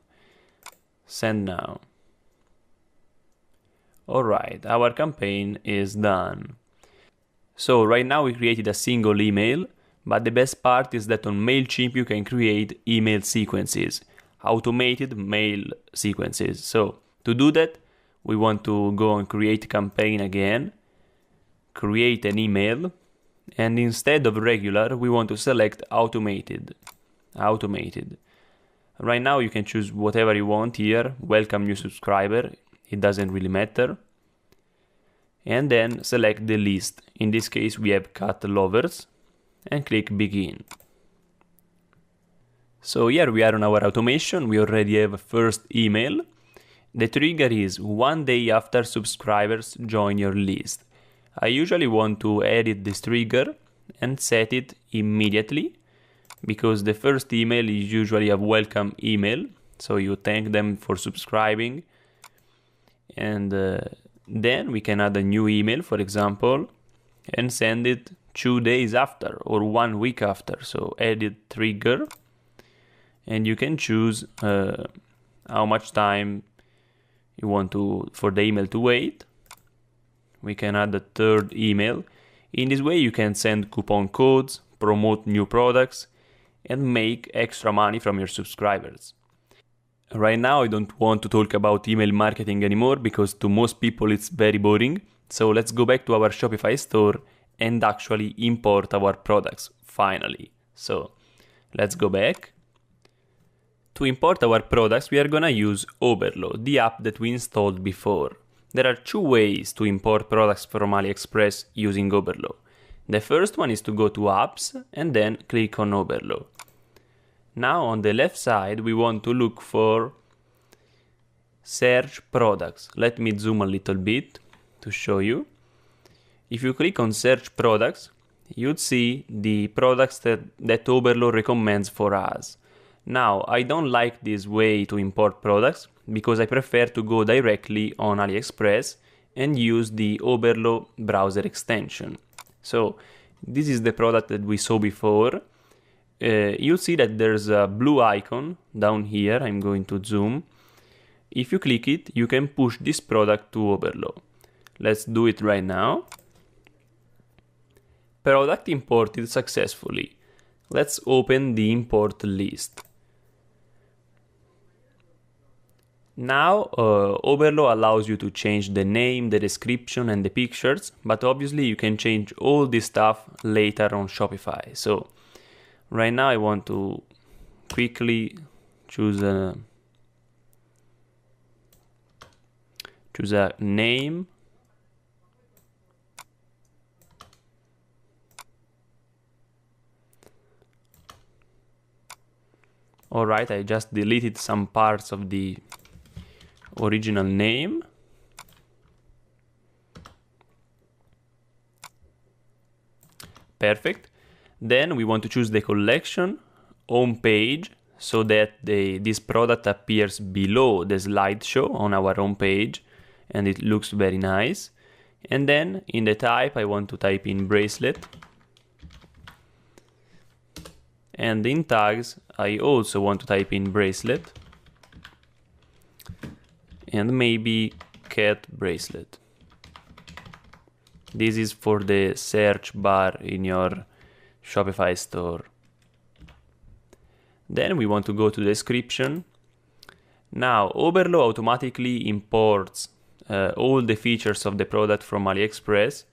Send now. Alright, our campaign is done. So right now we created a single email, but the best part is that on MailChimp you can create email sequences, automated mail sequences. So to do that, we want to go on create campaign again, create an email, and instead of regular, we want to select automated. Right now you can choose whatever you want here, welcome new subscriber, it doesn't really matter. And then select the list. In this case we have cat lovers, and click begin. So here we are on our automation, we already have a first email. The trigger is 1 day after subscribers join your list. I usually want to edit this trigger and set it immediately, because the first email is usually a welcome email, so you thank them for subscribing, and then we can add a new email, for example, and send it 2 days after or 1 week after. So edit trigger, and you can choose how much time you want for the email to wait. We can add a third email. In this way you can send coupon codes, promote new products, and make extra money from your subscribers. Right now I don't want to talk about email marketing anymore, because to most people it's very boring. So let's go back to our Shopify store and actually import our products finally. So let's go back. To import our products, we are gonna use Oberlo, the app that we installed before. There are two ways to import products from AliExpress using Oberlo. The first one is to go to apps and then click on Oberlo. Now on the left side we want to look for search products. Let me zoom a little bit to show you. If you click on search products, you'd see the products that Oberlo recommends for us. Now, I don't like this way to import products, because I prefer to go directly on AliExpress and use the Oberlo browser extension. So this is the product that we saw before. You'll see that there's a blue icon down here. I'm going to zoom. If you click it, you can push this product to Oberlo. Let's do it right now. Product imported successfully. Let's open the import list. Now, Oberlo allows you to change the name, the description, and the pictures, but obviously you can change all this stuff later on Shopify. So right now I want to quickly choose a name. Alright, I just deleted some parts of the original name. Perfect. Then we want to choose the collection home page so that this product appears below the slideshow on our home page and it looks very nice. And then in the type, I want to type in bracelet. And in tags, I also want to type in bracelet. And maybe cat bracelet. This is for the search bar in your Shopify store. Then we want to go to description. Now, Oberlo automatically imports all the features of the product from AliExpress,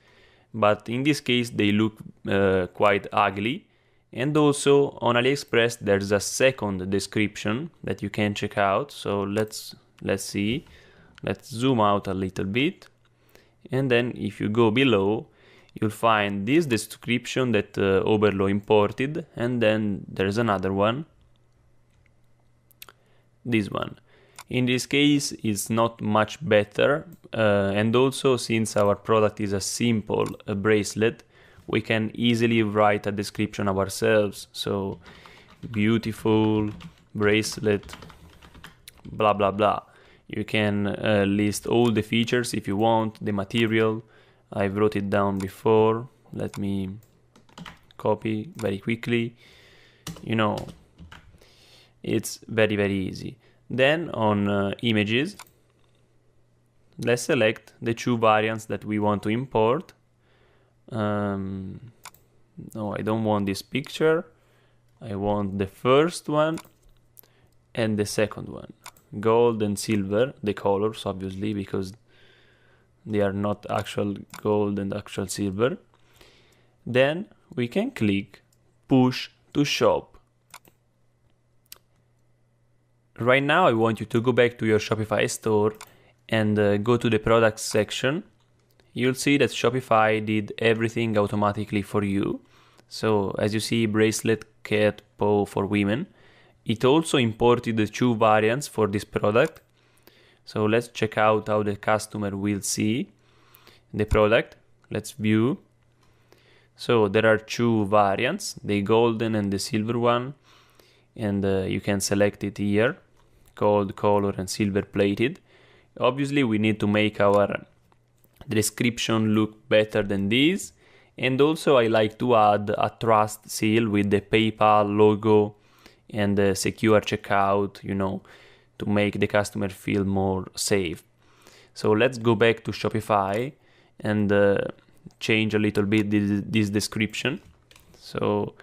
but in this case they look quite ugly. And also on AliExpress there's a second description that you can check out. So let's see. Let's zoom out a little bit. And then if you go below, you'll find this description that Oberlo imported, and then there's another one. This one. In this case, it's not much better, and also since our product is a simple bracelet, we can easily write a description ourselves. So, beautiful bracelet, blah blah blah. You can list all the features if you want, the material. I wrote it down before. Let me copy very quickly. You know, it's very easy. Then on images, let's select the two variants that we want to import. No, I don't want this picture. I want the first one and the second one. Gold and silver, the colors obviously, because they are not actual gold and actual silver. Then we can click push to shop. Right now I want you to go back to your Shopify store and go to the products section. You'll see that Shopify did everything automatically for you. So as you see, bracelet, cat, paw for women. It also imported the two variants for this product. So let's check out how the customer will see the product. Let's view. So there are two variants, the golden and the silver one. And you can select it here. Gold color and silver plated. Obviously we need to make our description look better than this, and also I like to add a trust seal with the PayPal logo and the secure checkout, you know, to make the customer feel more safe. So let's go back to Shopify and change a little bit this description. So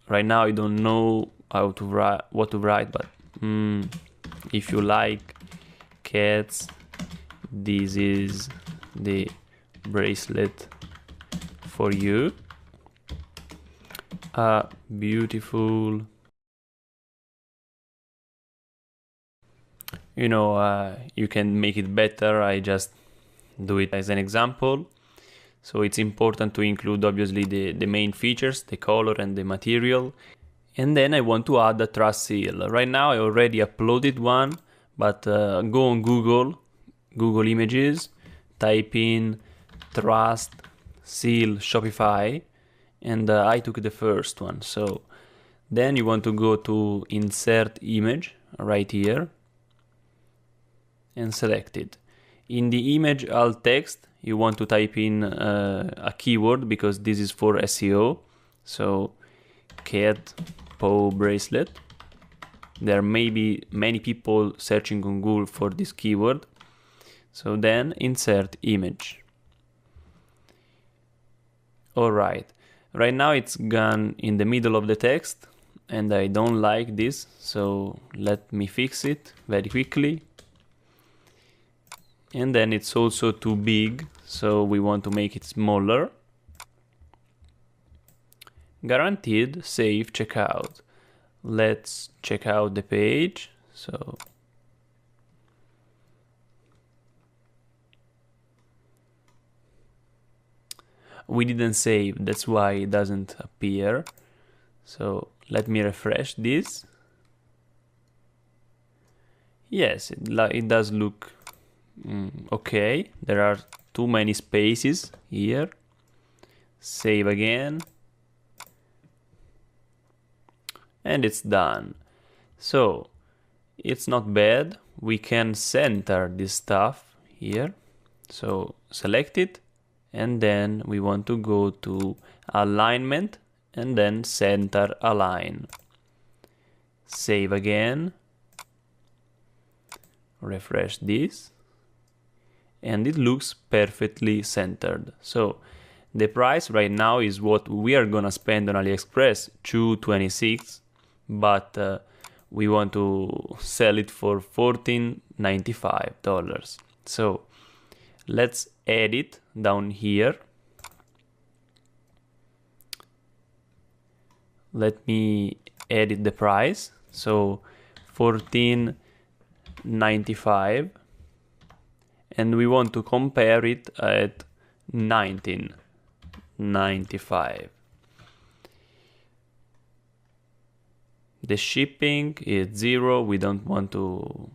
right now I don't know how to write, what to write, but if you like cats, this is the bracelet for you. Beautiful. You know, you can make it better. I just do it as an example. So it's important to include obviously the main features, the color and the material. And then I want to add a trust seal. Right now I already uploaded one, but go on Google Images, type in trust seal Shopify, and I took the first one. So then you want to go to insert image right here and select it. In the image alt text, you want to type in a keyword because this is for SEO. So cat paw bracelet. There may be many people searching on Google for this keyword. So then insert image. Alright, right now it's gone in the middle of the text and I don't like this, so let me fix it very quickly. And then it's also too big, so we want to make it smaller. Guaranteed safe checkout. Let's check out the page. So we didn't save, that's why it doesn't appear. So let me refresh this. Yes, it does look okay. There are too many spaces here. Save again. and it's done. So it's not bad. We can center this stuff here. So select it, and then we want to go to alignment and then center align. Save again. Refresh this. And it looks perfectly centered. So the price right now is what we are gonna spend on AliExpress, $2.26, but we want to sell it for $14.95. So let's add it down here. Let me edit the price. So $14.95. And we want to compare it at $19.95. The shipping is 0. We don't want to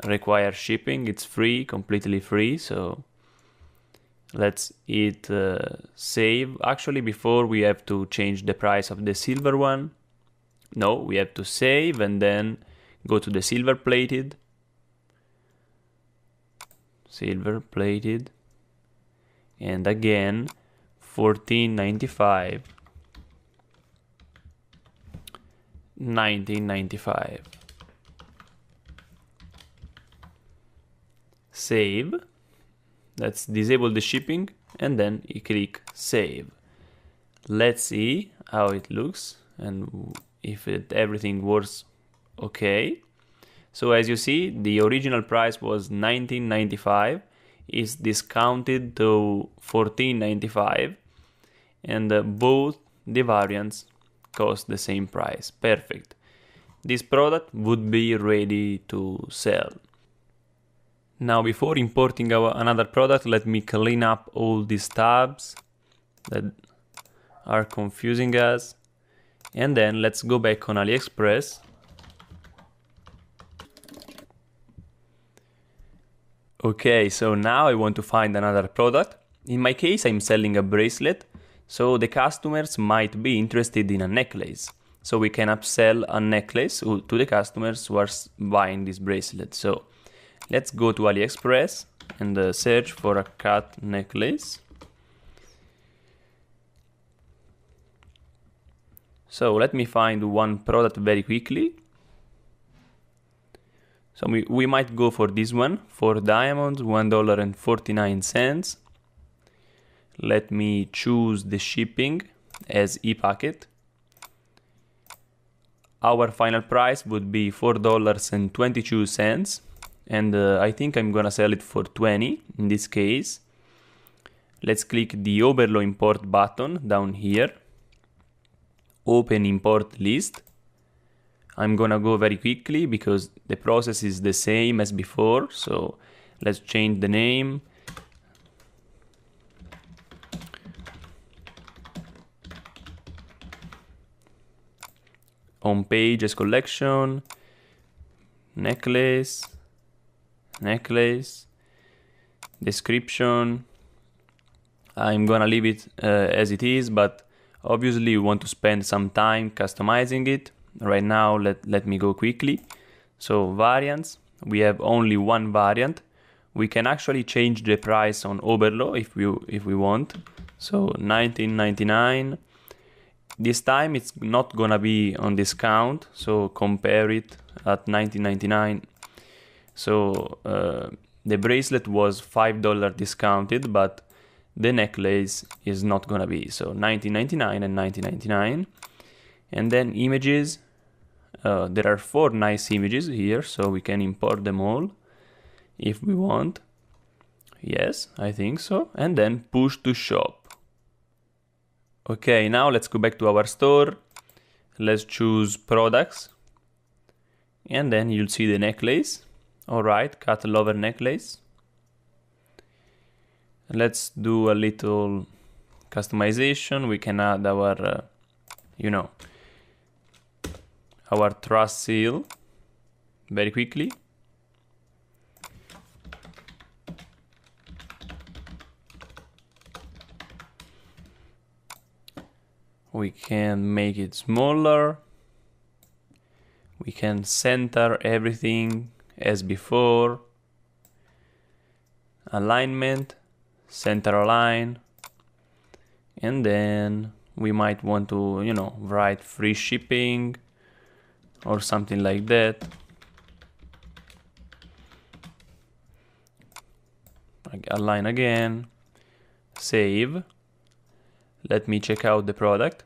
require shipping. It's free, completely free. So let's hit save. Actually, before we have to change the price of the silver one. No, we have to save and then go to the silver plated. Silver plated, and again $14.95, $19.95. Save. Let's disable the shipping and then you click save. Let's see how it looks and if everything works okay. So as you see, the original price was $19.95, it's discounted to $14.95, and both the variants cost the same price. Perfect. This product would be ready to sell. Now, before importing another product, let me clean up all these tabs that are confusing us, and then let's go back on AliExpress. Okay, so now I want to find another product. In my case, I'm selling a bracelet, so the customers might be interested in a necklace. So we can upsell a necklace to the customers who are buying this bracelet. So let's go to AliExpress and search for a cat necklace. So let me find one product very quickly. So we might go for this one, for diamonds, $1.49. Let me choose the shipping as e-packet. Our final price would be $4.22, and I think I'm gonna sell it for $20 in this case. Let's click the Overflow Import button down here. Open import list. I'm gonna go very quickly because the process is the same as before, so let's change the name. Home page as collection, necklace, description. I'm gonna leave it as it is, but obviously you want to spend some time customizing it. Right now, let me go quickly. So variants, we have only one variant. We can actually change the price on Overflow if we want. So $19.99. This time it's not gonna be on discount, so compare it at $19.99. So the bracelet was $5 discounted, but the necklace is not gonna be. So $19.99 and $19.99. And then images, there are 4 nice images here, so we can import them all if we want. Yes, I think so. And then push to shop. Okay, now let's go back to our store. Let's choose products. And then you'll see the necklace. Alright, cat lover necklace. Let's do a little customization. We can add our, our trust seal very quickly. We can make it smaller. We can center everything as before. Alignment, center align. And then we might want to, write free shipping or something like that. Align again, save. Let me check out the product.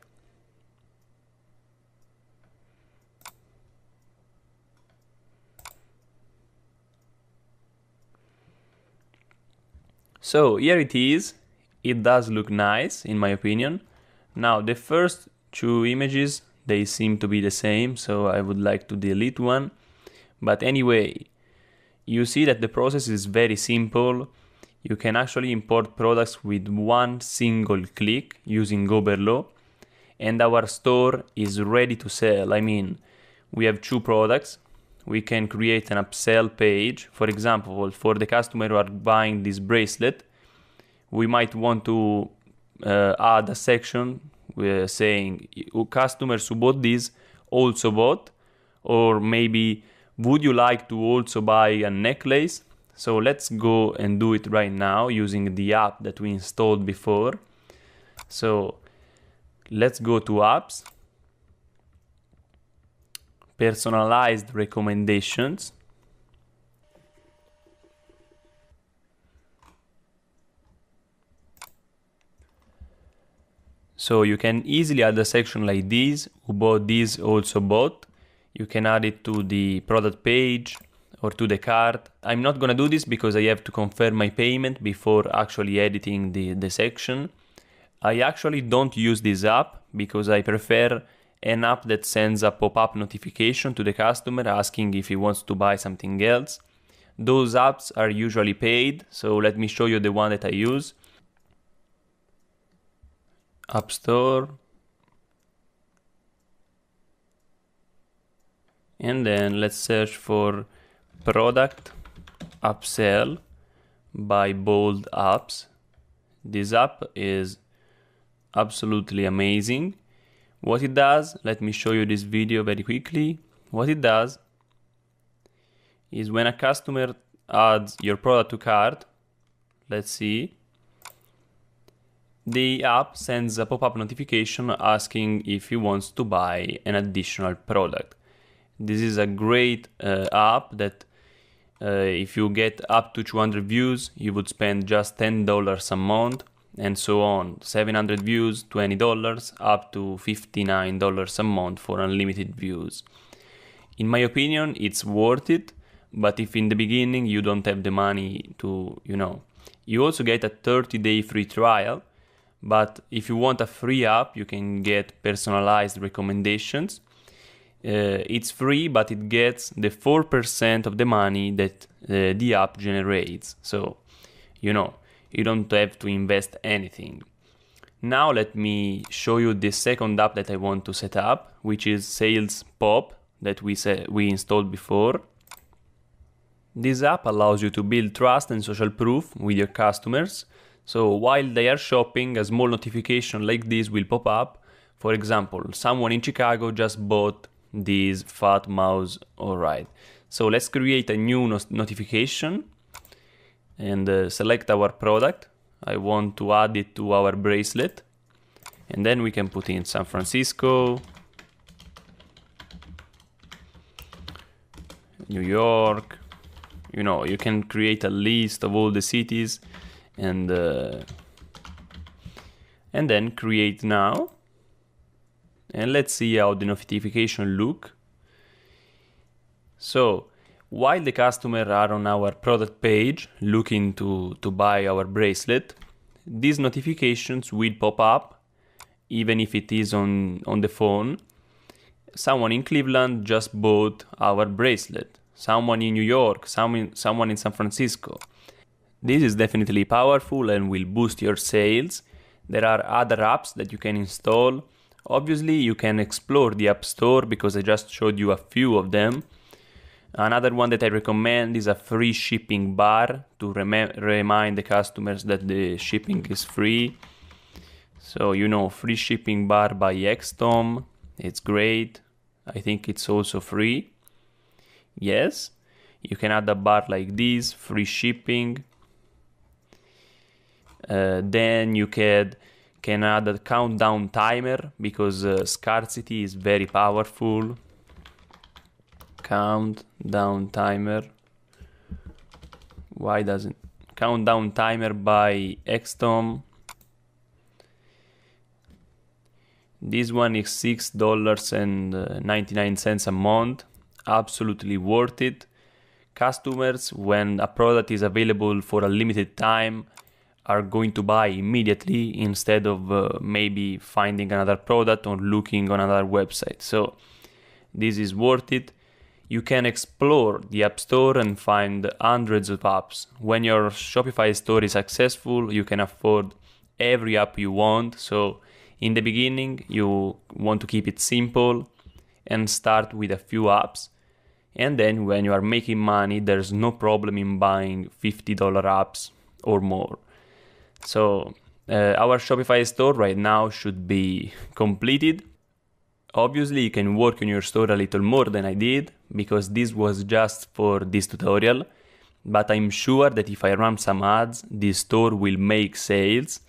So here it is. It does look nice in my opinion. Now the first two images, they seem to be the same, so I would like to delete one. But anyway, you see that the process is very simple. You can actually import products with one single click using Goberlo, and our store is ready to sell. I mean, we have two products. We can create an upsell page. For example, for the customer who are buying this bracelet, we might want to add a section saying customers who bought this also bought, or maybe would you like to also buy a necklace? So let's go and do it right now using the app that we installed before. So let's go to apps, personalized recommendations. So you can easily add a section like this, who bought this also bought. You can add it to the product page or to the cart. I'm not gonna do this because I have to confirm my payment before actually editing the section. I actually don't use this app because I prefer an app that sends a pop-up notification to the customer asking if he wants to buy something else. Those apps are usually paid, so let me show you the one that I use. App Store. And then let's search for product upsell by Bold Apps. This app is absolutely amazing. What it does, let me show you this video very quickly. What it does is when a customer adds your product to cart, let's see, the app sends a pop-up notification asking if he wants to buy an additional product. This is a great app that if you get up to 200 views, you would spend just $10 a month, and so on. 700 views, $20, up to $59 a month for unlimited views. In my opinion, it's worth it, but if in the beginning you don't have the money to, you also get a 30-day free trial. But if you want a free app, you can get personalized recommendations. It's free, but it gets the 4% of the money that the app generates. So, you don't have to invest anything. Now let me show you the second app that I want to set up, which is Sales Pop that we installed before. This app allows you to build trust and social proof with your customers. So while they are shopping, a small notification like this will pop up. For example, someone in Chicago just bought this fat mouse. Alright, so let's create a new notification and select our product. I want to add it to our bracelet, and then we can put in San Francisco, New York. You can create a list of all the cities and then create now, and let's see how the notification look. So while the customer are on our product page looking to buy our bracelet, these notifications will pop up even if it is on the phone. Someone in Cleveland just bought our bracelet, someone in New York, someone in San Francisco. This is definitely powerful and will boost your sales. There are other apps that you can install. Obviously, you can explore the App Store because I just showed you a few of them. Another one that I recommend is a free shipping bar to remind the customers that the shipping is free. So, free shipping bar by Xtom. It's great. I think it's also free. Yes, you can add a bar like this, free shipping. Then you can add a countdown timer, because scarcity is very powerful. Countdown timer. Why doesn't countdown timer by Xtom? This one is $6.99 a month. Absolutely worth it. Customers, when a product is available for a limited time, are going to buy immediately instead of maybe finding another product or looking on another website. So this is worth it. You can explore the App Store and find hundreds of apps. When your Shopify store is successful, you can afford every app you want. So in the beginning, you want to keep it simple and start with a few apps. And then when you are making money, there's no problem in buying $50 apps or more. So our Shopify store right now should be completed. Obviously, you can work on your store a little more than I did, because this was just for this tutorial. But I'm sure that if I run some ads, this store will make sales.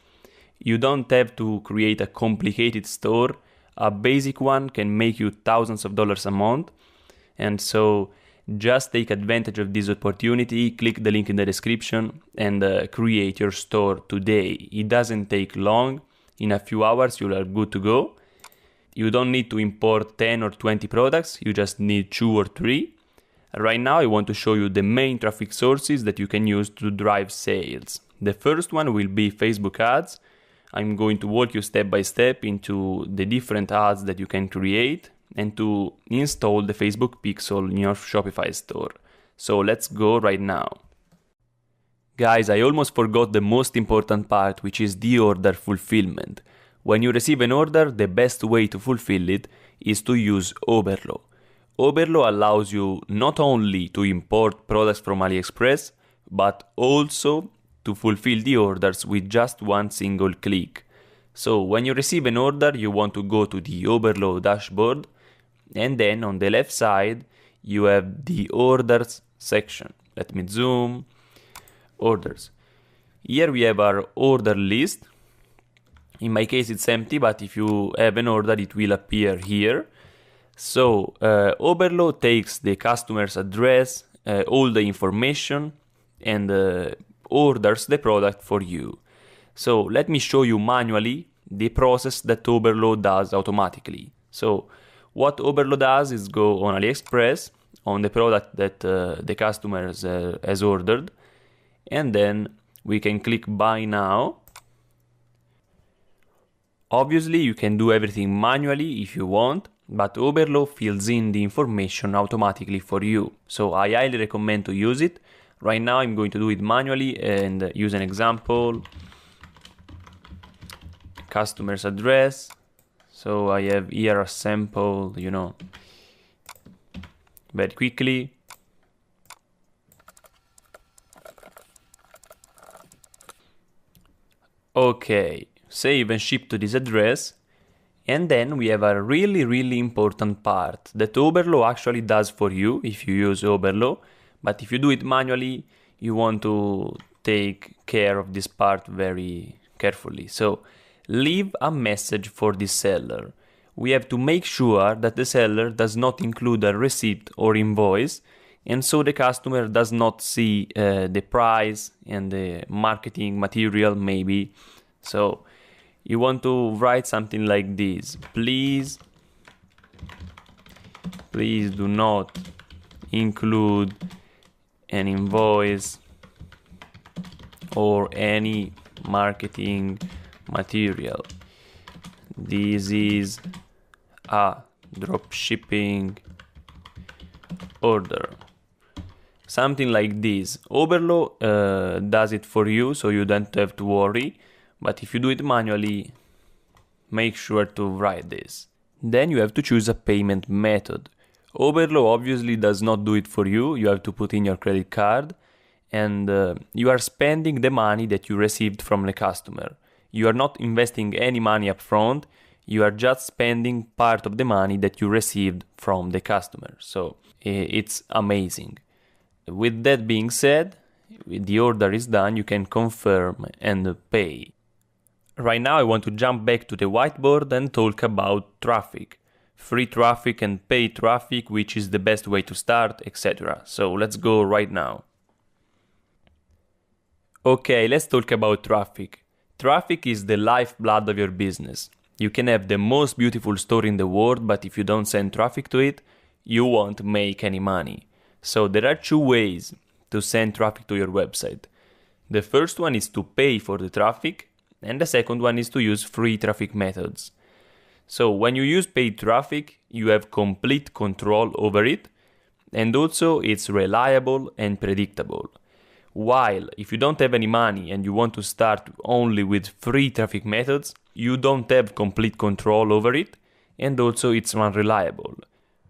You don't have to create a complicated store. A basic one can make you thousands of dollars a month. And so just take advantage of this opportunity, click the link in the description and create your store today. It doesn't take long. In a few hours, you are good to go. You don't need to import 10 or 20 products. You just need 2 or 3. Right now, I want to show you the main traffic sources that you can use to drive sales. The first one will be Facebook ads. I'm going to walk you step by step into the different ads that you can create and to install the Facebook pixel in your Shopify store. So let's go right now. Guys, I almost forgot the most important part, which is the order fulfillment. When you receive an order, the best way to fulfill it is to use Oberlo. Oberlo allows you not only to import products from AliExpress, but also to fulfill the orders with just one single click. So when you receive an order, you want to go to the Oberlo dashboard, and then on the left side, you have the orders section. Let me zoom. Orders. Here we have our order list. In my case, it's empty, but if you have an order, it will appear here. So Oberlo takes the customer's address, all the information, and orders the product for you. So let me show you manually the process that Oberlo does automatically. So what Oberlo does is go on AliExpress, on the product that the customer has ordered, and then we can click Buy Now. Obviously, you can do everything manually if you want, but Oberlo fills in the information automatically for you. So I highly recommend to use it. Right now, I'm going to do it manually and use an example. Customer's address. So I have here a sample, very quickly. Okay, save and ship to this address. And then we have a really important part that Oberlo actually does for you if you use Oberlo. But if you do it manually, you want to take care of this part very carefully. So leave a message for the seller. We have to make sure that the seller does not include a receipt or invoice, and so the customer does not see the price and the marketing material maybe. So you want to write something like this. Please do not include an invoice or any marketing material. This is a dropshipping order. Something like this. Oberlo does it for you, so you don't have to worry. But if you do it manually, make sure to write this. Then you have to choose a payment method. Oberlo obviously does not do it for you. You have to put in your credit card, and you are spending the money that you received from the customer. You are not investing any money up front. You are just spending part of the money that you received from the customer. So it's amazing. With that being said, the order is done, you can confirm and pay. Right now I want to jump back to the whiteboard and talk about traffic. Free traffic and paid traffic, which is the best way to start, etc. So let's go right now. Okay, let's talk about traffic. Traffic is the lifeblood of your business. You can have the most beautiful store in the world, but if you don't send traffic to it, you won't make any money. So there are two ways to send traffic to your website. The first one is to pay for the traffic, and the second one is to use free traffic methods. So when you use paid traffic, you have complete control over it, and also it's reliable and predictable. While if you don't have any money and you want to start only with free traffic methods, you don't have complete control over it, and also it's unreliable.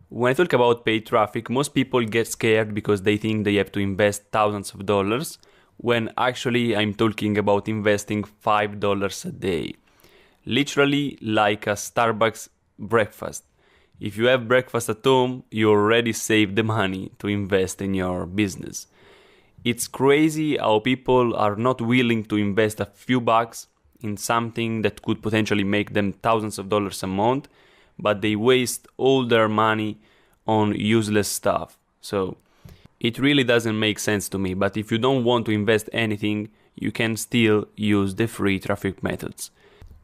When I talk about paid traffic, most people get scared because they think they have to invest thousands of dollars, when actually I'm talking about investing $5 a day. Literally like a Starbucks breakfast. If you have breakfast at home, you already saved the money to invest in your business. It's crazy how people are not willing to invest a few bucks in something that could potentially make them thousands of dollars a month, but they waste all their money on useless stuff. So it really doesn't make sense to me, but if you don't want to invest anything, you can still use the free traffic methods.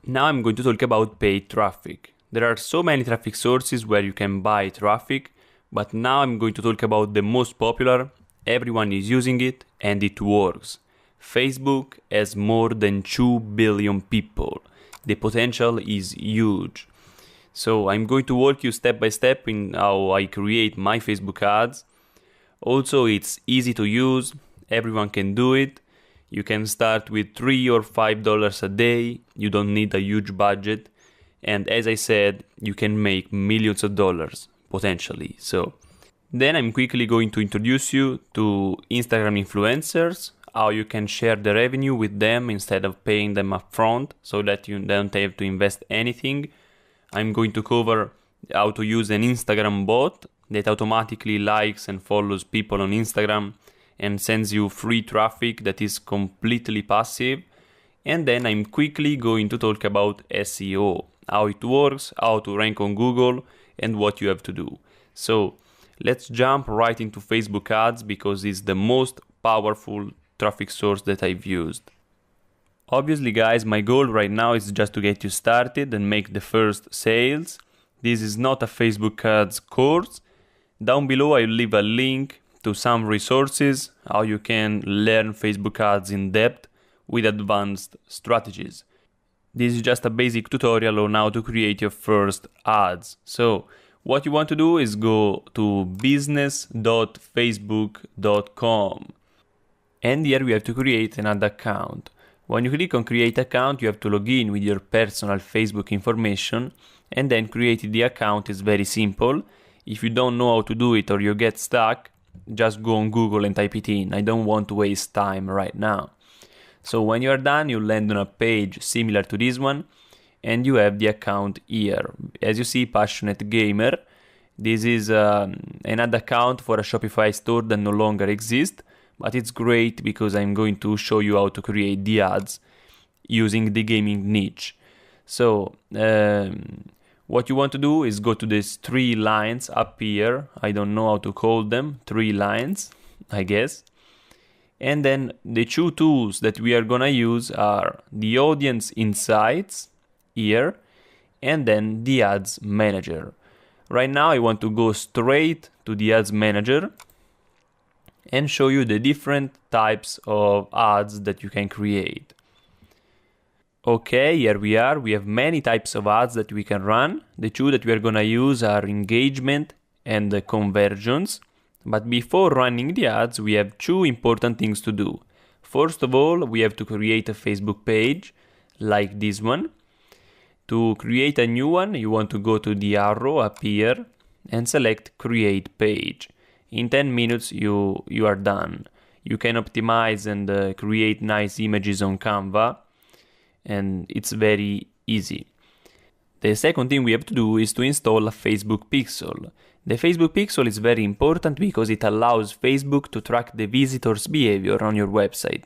Now I'm going to talk about paid traffic. There are so many traffic sources where you can buy traffic, but now I'm going to talk about the most popular. Everyone is using it and it works. Facebook has more than 2 billion people. The potential is huge. So I'm going to walk you step by step in how I create my Facebook ads. Also, it's easy to use. Everyone can do it. You can start with $3 or $5 a day. You don't need a huge budget. And as I said, you can make millions of dollars potentially. So then I'm quickly going to introduce you to Instagram influencers, how you can share the revenue with them instead of paying them upfront so that you don't have to invest anything. I'm going to cover how to use an Instagram bot that automatically likes and follows people on Instagram and sends you free traffic that is completely passive. And then I'm quickly going to talk about SEO, how it works, how to rank on Google, and what you have to do. So let's jump right into Facebook ads because it's the most powerful traffic source that I've used. Obviously, guys, my goal right now is just to get you started and make the first sales. This is not a Facebook ads course. Down below I'll leave a link to some resources, how you can learn Facebook ads in depth with advanced strategies. This is just a basic tutorial on how to create your first ads. So what you want to do is go to business.facebook.com, and here we have to create an ad account. When you click on create account, you have to log in with your personal Facebook information, and then creating the account is very simple. If you don't know how to do it or you get stuck, just go on Google and type it in. I don't want to waste time right now. So when you are done, you land on a page similar to this one, and you have the account here. As you see, Passionate Gamer. This is an ad account for a Shopify store that no longer exists, but it's great because I'm going to show you how to create the ads using the gaming niche. So what you want to do is go to these 3 lines up here. I don't know how to call them, 3 lines, I guess. And then the 2 tools that we are gonna use are the Audience Insights here, and then the Ads Manager. Right now I want to go straight to the Ads Manager and show you the different types of ads that you can create. Okay, here we are. We have many types of ads that we can run. The 2 that we are gonna use are engagement and conversions. But before running the ads, we have 2 important things to do. First of all, we have to create a Facebook page like this one. To create a new one, you want to go to the arrow up here and select create page. In 10 minutes, you are done. You can optimize and create nice images on Canva, and it's very easy. The second thing we have to do is to install a Facebook pixel. The Facebook pixel is very important because it allows Facebook to track the visitor's behavior on your website.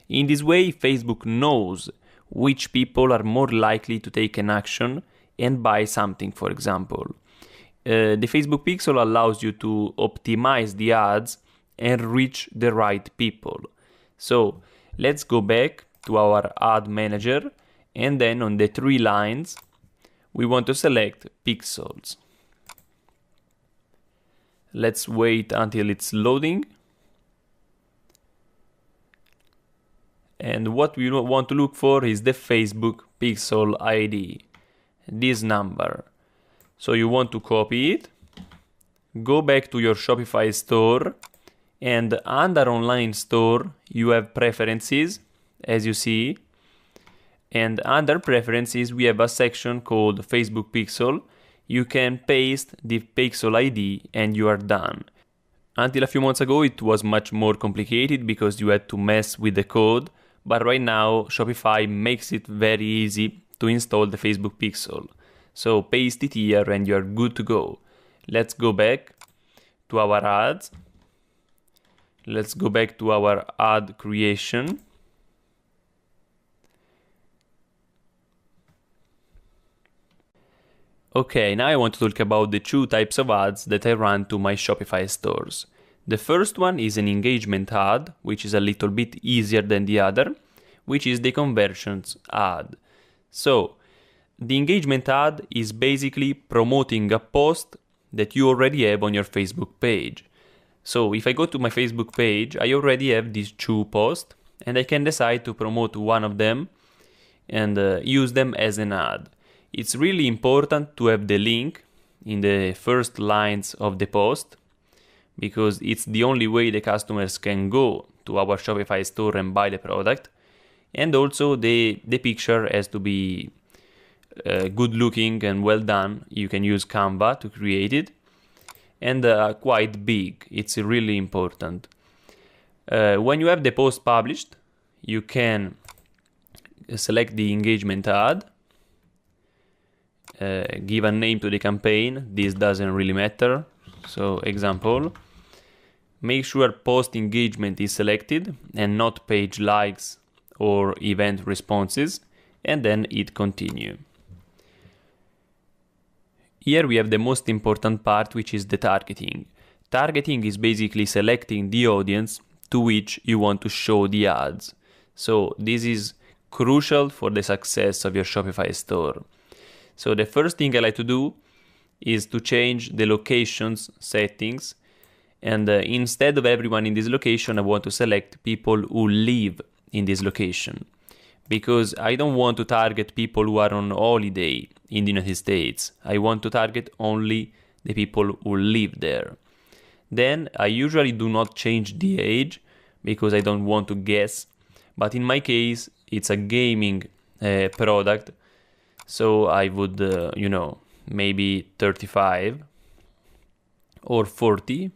In this way, Facebook knows which people are more likely to take an action and buy something, for example. The Facebook pixel allows you to optimize the ads and reach the right people. So let's go back to our ad manager, and then on the 3 lines, we want to select pixels. Let's wait until it's loading. And what we want to look for is the Facebook pixel ID, this number. So you want to copy it, go back to your Shopify store, and under online store you have preferences, as you see. And under preferences we have a section called Facebook pixel. You can paste the pixel ID and you are done. Until a few months ago it was much more complicated because you had to mess with the code, but right now Shopify makes it very easy to install the Facebook pixel. So paste it here and you're good to go. Let's go back to our ads. Let's go back to our ad creation. Okay, now I want to talk about the 2 types of ads that I run to my Shopify stores. The first one is an engagement ad, which is a little bit easier than the other, which is the conversions ad. So, the engagement ad is basically promoting a post that you already have on your Facebook page. So, if I go to my Facebook page, I already have these 2 posts, and I can decide to promote one of them and use them as an ad. It's really important to have the link in the first lines of the post because it's the only way the customers can go to our Shopify store and buy the product. And also the picture has to be good looking and well done. You can use Canva to create it. And quite big. It's really important. When you have the post published, you can select the engagement ad. Give a name to the campaign. This doesn't really matter. So example, make sure post engagement is selected and not page likes or event responses, and then hit continue. Here we have the most important part, which is the targeting. Targeting is basically selecting the audience to which you want to show the ads. So this is crucial for the success of your Shopify store. So the first thing I like to do is to change the locations settings, and instead of everyone in this location, I want to select people who live in this location, because I don't want to target people who are on holiday in the United States. I want to target only the people who live there. Then I usually do not change the age because I don't want to guess, but in my case it's a gaming product. So I would, maybe 35 or 40,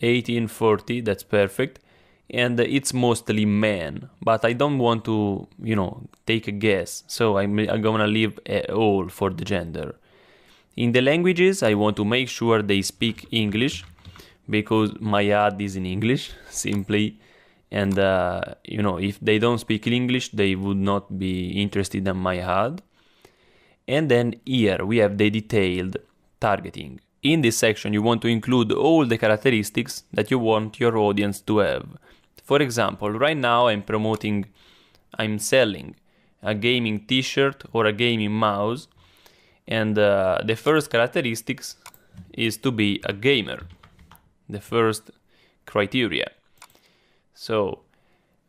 18, 40, that's perfect. And it's mostly men, but I don't want to, take a guess. So I'm gonna leave all for the gender. In the languages, I want to make sure they speak English because my ad is in English, simply. And, if they don't speak English, they would not be interested in my ad. And then here we have the detailed targeting. In this section, you want to include all the characteristics that you want your audience to have. For example, right now I'm selling a gaming t-shirt or a gaming mouse. And the first characteristics is to be a gamer. The first criteria. So,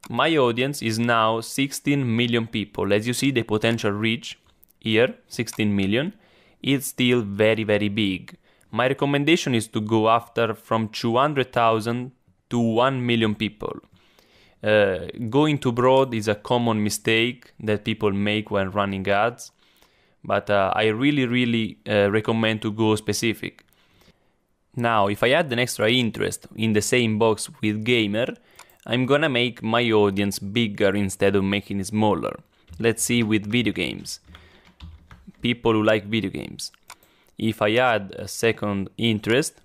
my audience is now 16 million people. As you see, the potential reach here, 16 million, is still very, very big. My recommendation is to go after from 200,000 to 1 million people. Going too broad is a common mistake that people make when running ads, but I really recommend to go specific. Now, if I add an extra interest in the same box with gamer, I'm gonna make my audience bigger instead of making it smaller. Let's see with video games. people who like video games. If I add a second interest,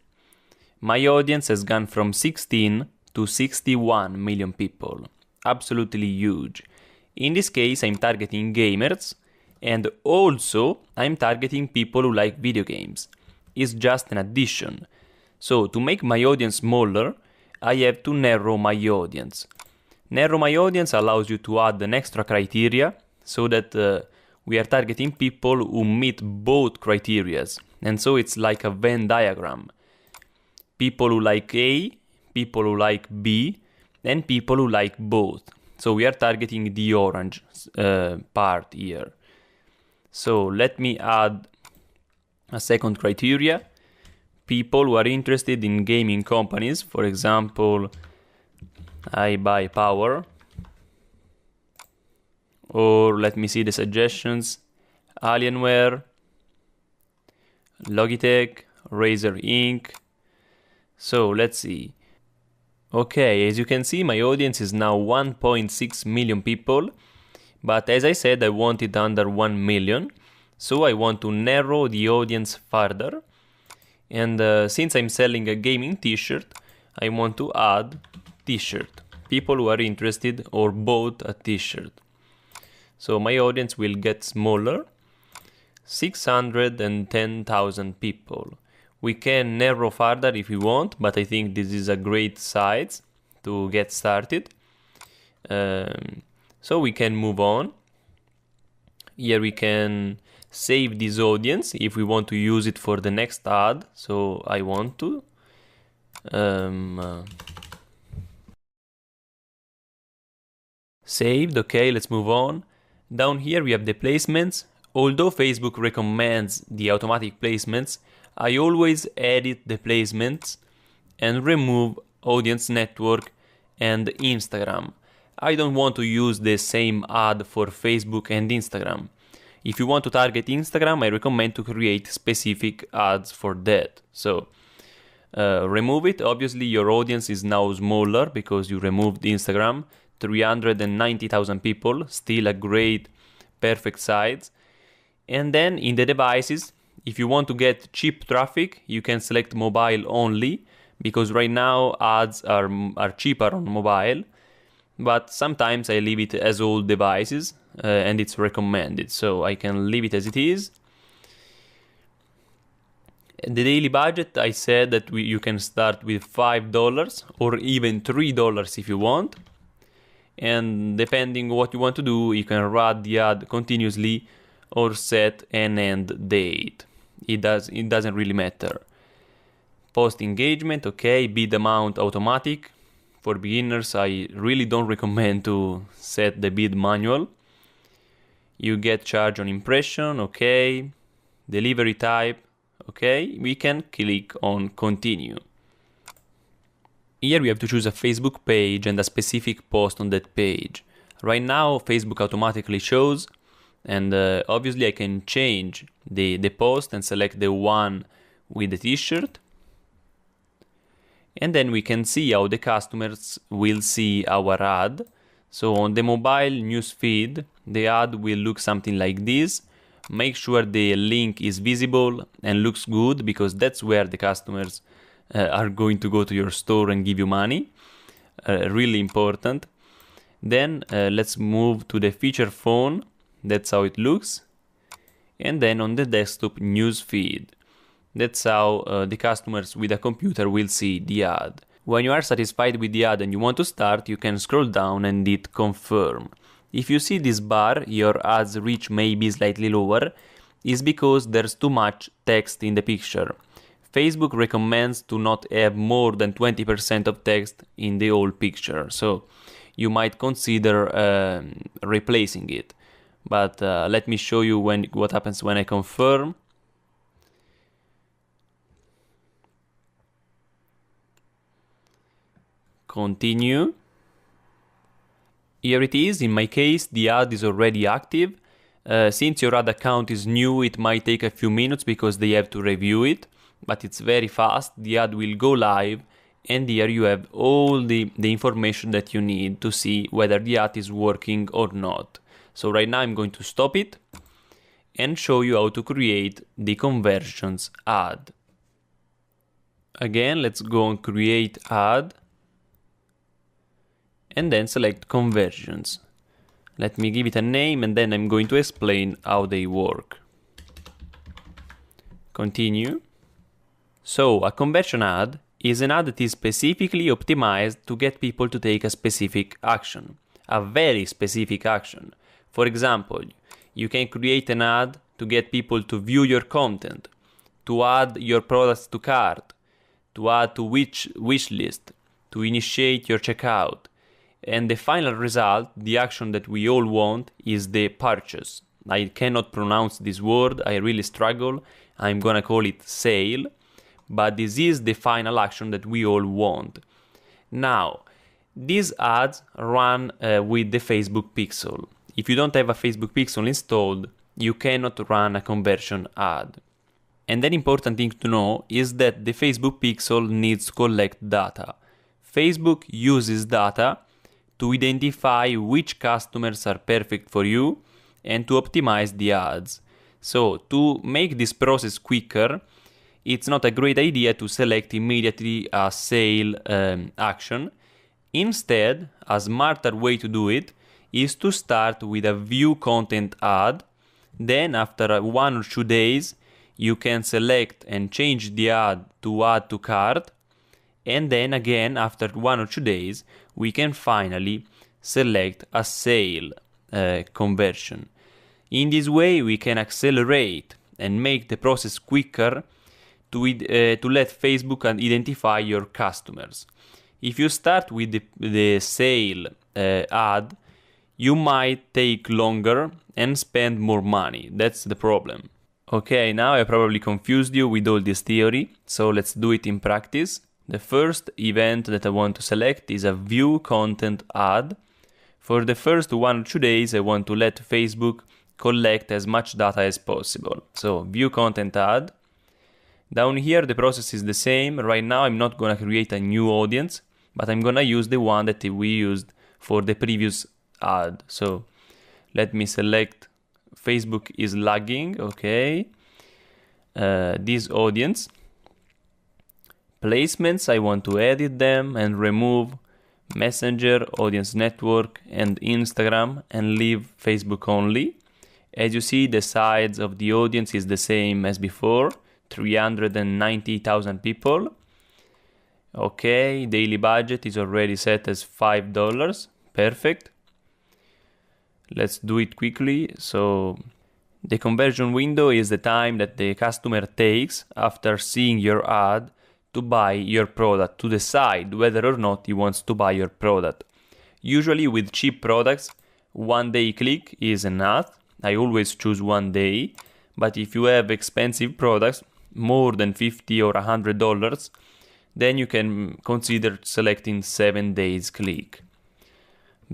my audience has gone from 16 to 61 million people. Absolutely huge. In this case, I'm targeting gamers, and also I'm targeting people who like video games. It's just an addition. So to make my audience smaller, I have to narrow my audience. Narrow my audience allows you to add an extra criteria so that we are targeting people who meet both criterias. And so it's like a Venn diagram. People who like A, people who like B, and people who like both. So we are targeting the orange part here. So let me add a second criteria. People who are interested in gaming companies. For example, I buy Power. Or let me see the suggestions. Alienware, Logitech, Razer Inc. So let's see. Okay, as you can see, my audience is now 1.6 million people. But as I said, I want it under 1 million. So I want to narrow the audience further. And since I'm selling a gaming t-shirt, I want to add t-shirt. People who are interested or bought a t-shirt. So my audience will get smaller. 610,000 people. We can narrow further if we want, but I think this is a great size to get started. So we can move on. Here we can save this audience if we want to use it for the next ad. So I want to. Saved. Okay, let's move on. Down here we have the placements. Although Facebook recommends the automatic placements, I always edit the placements and remove audience network and Instagram. I don't want to use the same ad for Facebook and Instagram. If you want to target Instagram, I recommend to create specific ads for that. So remove it. Obviously your audience is now smaller because you removed Instagram. 390,000 people, still a great, perfect size. And then in the devices, if you want to get cheap traffic, you can select mobile only, because right now ads are cheaper on mobile. But sometimes I leave it as all devices and it's recommended, so I can leave it as it is. The daily budget, I said that you can start with $5 or even $3 if you want. And depending what you want to do, you can run the ad continuously or set an end date. It doesn't really matter. Post engagement, okay, bid amount automatic. For beginners, I really don't recommend to set the bid manual. You get charged on impression, okay. Delivery type, okay. We can click on continue. Here we have to choose a Facebook page and a specific post on that page. Right now, Facebook automatically shows, and obviously I can change the post and select the one with the t-shirt. And then we can see how the customers will see our ad. So on the mobile news feed, the ad will look something like this. Make sure the link is visible and looks good, because that's where the customers are going to go to your store and give you money. Really important. Then let's move to the feature phone. That's how it looks. And then on the desktop news feed. That's how the customers with a computer will see the ad. When you are satisfied with the ad and you want to start, you can scroll down and hit confirm. If you see this bar, your ad's reach may be slightly lower, is because there's too much text in the picture. Facebook recommends to not have more than 20% of text in the whole picture, so you might consider replacing it. But let me show you what happens when I confirm. Continue. Here it is. In my case, the ad is already active. Since your ad account is new, it might take a few minutes because they have to review it, but it's very fast. The ad will go live, and here you have all the information that you need to see whether the ad is working or not. So right now I'm going to stop it, and show you how to create the conversions ad. Again, let's go on create ad and then select conversions. Let me give it a name and then I'm going to explain how they work. Continue. So, a conversion ad is an ad that is specifically optimized to get people to take a specific action, a very specific action. For example, you can create an ad to get people to view your content, to add your products to cart, to add to wish list, to initiate your checkout. And the final result, the action that we all want, is the purchase. I cannot pronounce this word, I really struggle. I'm gonna call it sale, but this is the final action that we all want. Now, these ads run with the Facebook pixel. If you don't have a Facebook pixel installed, you cannot run a conversion ad. And an important thing to know is that the Facebook pixel needs to collect data. Facebook uses data to identify which customers are perfect for you and to optimize the ads. So, to make this process quicker, it's not a great idea to select immediately a sale action. Instead, a smarter way to do it is to start with a view content ad. Then, after 1 or 2 days, you can select and change the ad to add to cart. And then again, after 1 or 2 days, we can finally select a sale conversion. In this way, we can accelerate and make the process quicker to let Facebook identify your customers. If you start with the sale ad, you might take longer and spend more money. That's the problem. Okay, now I probably confused you with all this theory, so let's do it in practice. The first event that I want to select is a view content ad. For the first 1 or 2 days, I want to let Facebook collect as much data as possible. So, view content ad. Down here, the process is the same. Right now, I'm not going to create a new audience, but I'm going to use the one that we used for the previous ad. So, let me select Facebook is lagging, okay. This audience. Placements, I want to edit them and remove Messenger, Audience Network, and Instagram and leave Facebook only. As you see, the size of the audience is the same as before, 390,000 people. Okay, daily budget is already set as $5. Perfect. Let's do it quickly. So, the conversion window is the time that the customer takes after seeing your ad to buy your product, to decide whether or not he wants to buy your product. Usually with cheap products, 1 day click is enough. I always choose 1 day, but if you have expensive products, more than $50 or $100, then you can consider selecting 7 days click.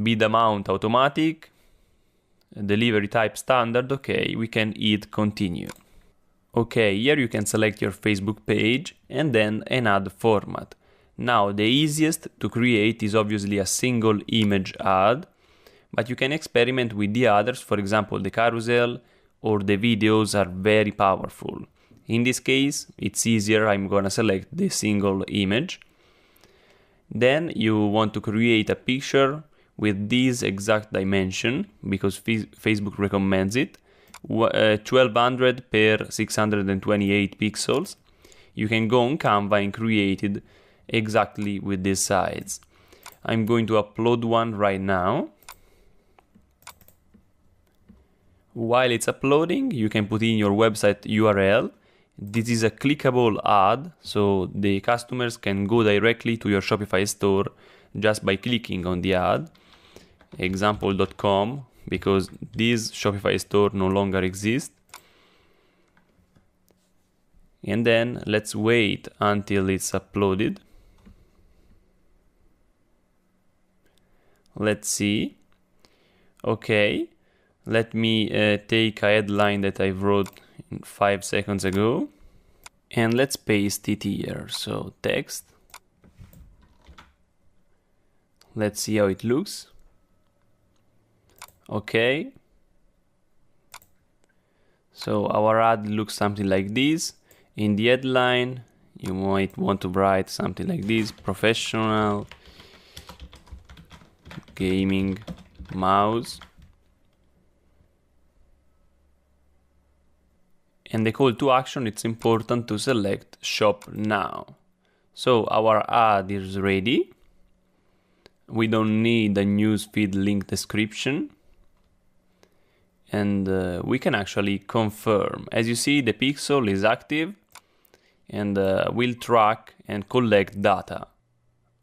Bid amount automatic, delivery type standard, okay, we can hit continue. Okay, here you can select your Facebook page and then an ad format. Now, the easiest to create is obviously a single image ad, but you can experiment with the others. For example, the carousel or the videos are very powerful. In this case, it's easier. I'm gonna select the single image. Then you want to create a picture with this exact dimension because Facebook recommends it. 1200 per 628 pixels. You can go on Canva and create it exactly with this size. I'm going to upload one right now. While it's uploading, you can put in your website URL. This is a clickable ad, so the customers can go directly to your Shopify store just by clicking on the ad. Example.com, because this Shopify store no longer exists. And then let's wait until it's uploaded. Let's see. Okay, let me take a headline that I wrote 5 seconds ago and let's paste it here. So text. Let's see how it looks. Okay. So our ad looks something like this. In the headline, you might want to write something like this: professional gaming mouse. And the call to action, it's important to select shop now. So our ad is ready. We don't need a newsfeed link description. And we can actually confirm. As you see, the pixel is active and will track and collect data.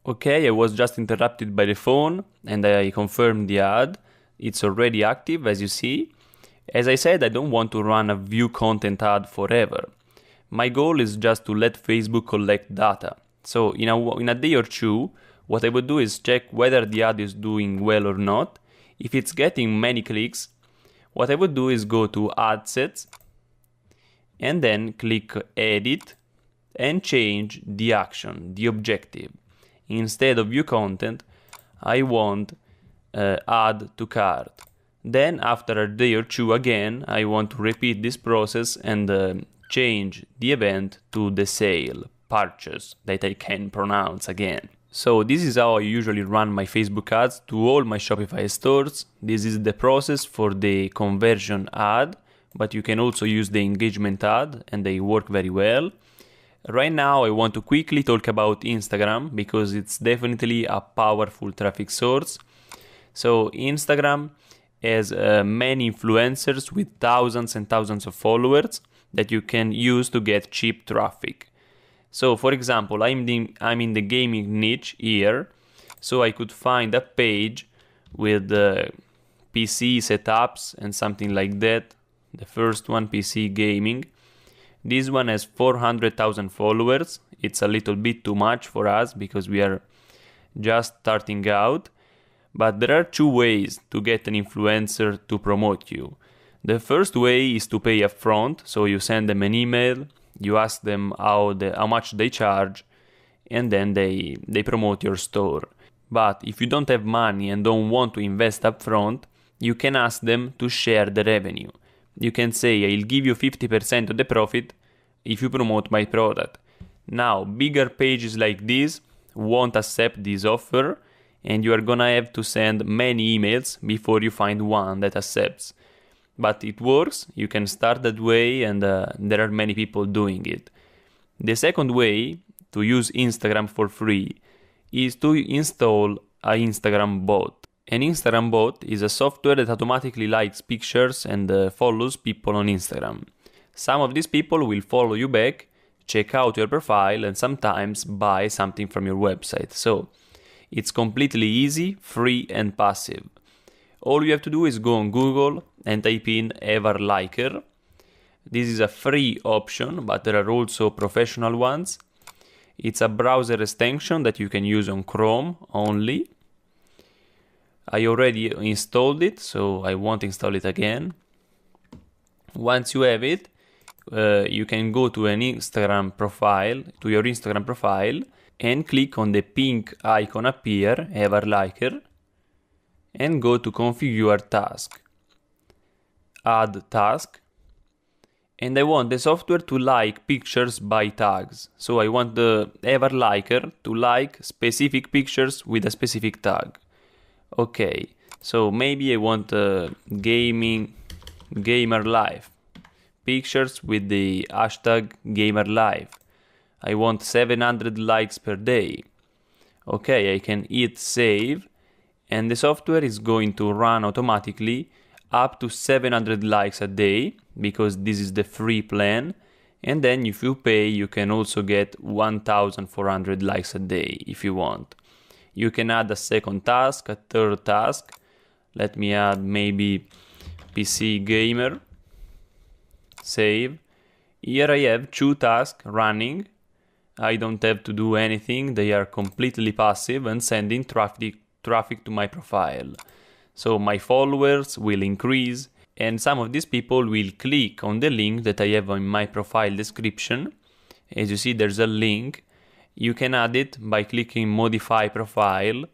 Okay, I was just interrupted by the phone and I confirmed the ad. It's already active, as you see. As I said, I don't want to run a view content ad forever. My goal is just to let Facebook collect data. So in a day or two, what I would do is check whether the ad is doing well or not. If it's getting many clicks, what I would do is go to Ad Sets and then click Edit and change the action, the objective. Instead of view content, I want add to cart. Then after a day or two again, I want to repeat this process and change the event to the sale, purchase, that I can pronounce again. So this is how I usually run my Facebook ads to all my Shopify stores. This is the process for the conversion ad, but you can also use the engagement ad and they work very well. Right now I want to quickly talk about Instagram because it's definitely a powerful traffic source. So Instagram has many influencers with thousands and thousands of followers that you can use to get cheap traffic. So for example, I'm in the gaming niche here, so I could find a page with PC setups and something like that. The first one, PC gaming. This one has 400,000 followers. It's a little bit too much for us because we are just starting out. But there are two ways to get an influencer to promote you. The first way is to pay upfront, so you send them an email, you ask them how much they charge, and then they promote your store. But if you don't have money and don't want to invest upfront, you can ask them to share the revenue. You can say, I'll give you 50% of the profit if you promote my product. Now, bigger pages like this won't accept this offer, and you are gonna have to send many emails before you find one that accepts. But it works, you can start that way, and there are many people doing it. The second way to use Instagram for free is to install an Instagram bot. An Instagram bot is a software that automatically likes pictures and follows people on Instagram. Some of these people will follow you back, check out your profile, and sometimes buy something from your website. So it's completely easy, free, and passive. All you have to do is go on Google and type in Everliker. This is a free option, but there are also professional ones. It's a browser extension that you can use on Chrome only. I already installed it, so I won't install it again. Once you have it, you can go to your Instagram profile, and click on the pink icon appear, Everliker, and go to configure task. Add task. And I want the software to like pictures by tags. So I want the Everliker to like specific pictures with a specific tag. Okay, so maybe I want gamer life. Pictures with the hashtag gamer life. I want 700 likes per day. Okay, I can hit save, and the software is going to run automatically up to 700 likes a day, because this is the free plan. And then if you pay, you can also get 1,400 likes a day if you want. You can add a second task, a third task. Let me add maybe PC gamer. Save. Here I have 2 tasks running. I don't have to do anything. They are completely passive and sending traffic to my profile. So my followers will increase, and some of these people will click on the link that I have in my profile description. As you see, there's a link. You can add it by clicking modify profile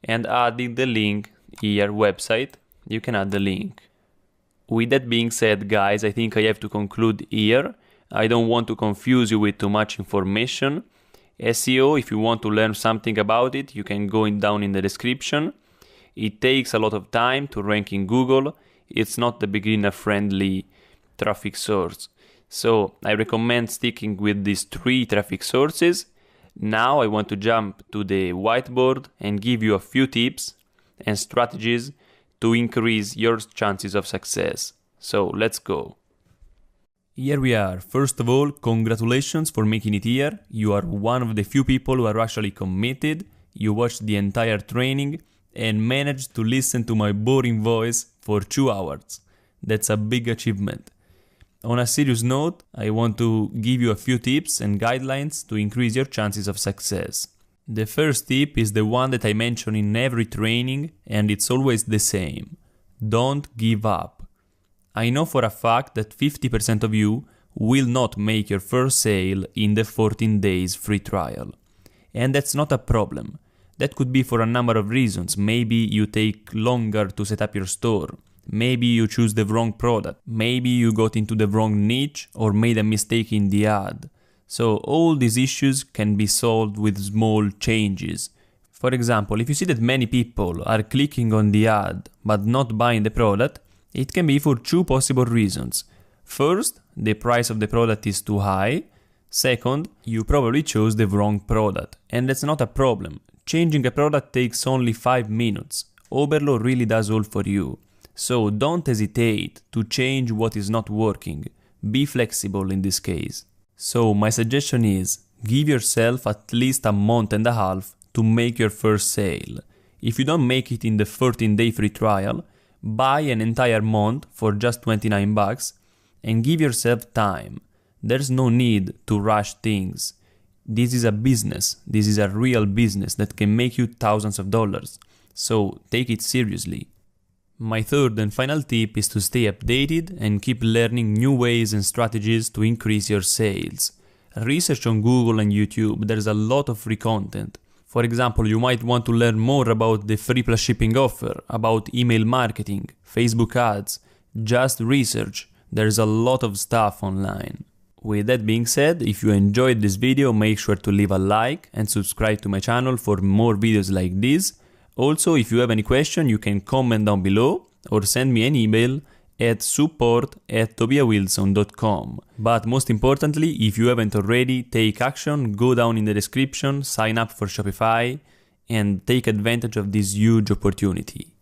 and adding the link here, website. You can add the link. With that being said, guys, I think I have to conclude here. I don't want to confuse you with too much information. SEO, if you want to learn something about it, you can go down in the description. It takes a lot of time to rank in Google. It's not the beginner-friendly traffic source. So I recommend sticking with these 3 traffic sources. Now I want to jump to the whiteboard and give you a few tips and strategies to increase your chances of success. So let's go. Here we are. First of all, congratulations for making it here. You are one of the few people who are actually committed. You watched the entire training and managed to listen to my boring voice for 2 hours. That's a big achievement. On a serious note, I want to give you a few tips and guidelines to increase your chances of success. The first tip is the one that I mention in every training, and it's always the same. Don't give up. I know for a fact that 50% of you will not make your first sale in the 14 days free trial. And that's not a problem. That could be for a number of reasons. Maybe you take longer to set up your store. Maybe you choose the wrong product. Maybe you got into the wrong niche or made a mistake in the ad. So all these issues can be solved with small changes. For example, if you see that many people are clicking on the ad but not buying the product, it can be for 2 possible reasons. First, the price of the product is too high. Second, you probably chose the wrong product, and that's not a problem. Changing a product takes only 5 minutes. Overload really does all for you. So don't hesitate to change what is not working. Be flexible in this case. So my suggestion is, give yourself at least a month and a half to make your first sale. If you don't make it in the 14-day free trial, buy an entire month for just $29 and give yourself time. There's no need to rush things. This is a business. This is a real business that can make you thousands of dollars. So take it seriously. My third and final tip is to stay updated and keep learning new ways and strategies to increase your sales. Research on Google and YouTube. There's a lot of free content. For example, you might want to learn more about the free plus shipping offer, about email marketing, Facebook ads. Just research. There's a lot of stuff online. With that being said, if you enjoyed this video, make sure to leave a like and subscribe to my channel for more videos like this. Also, if you have any question, you can comment down below or send me an email at support@tobiawilson.com. But most importantly, if you haven't already, take action, go down in the description, sign up for Shopify, and take advantage of this huge opportunity.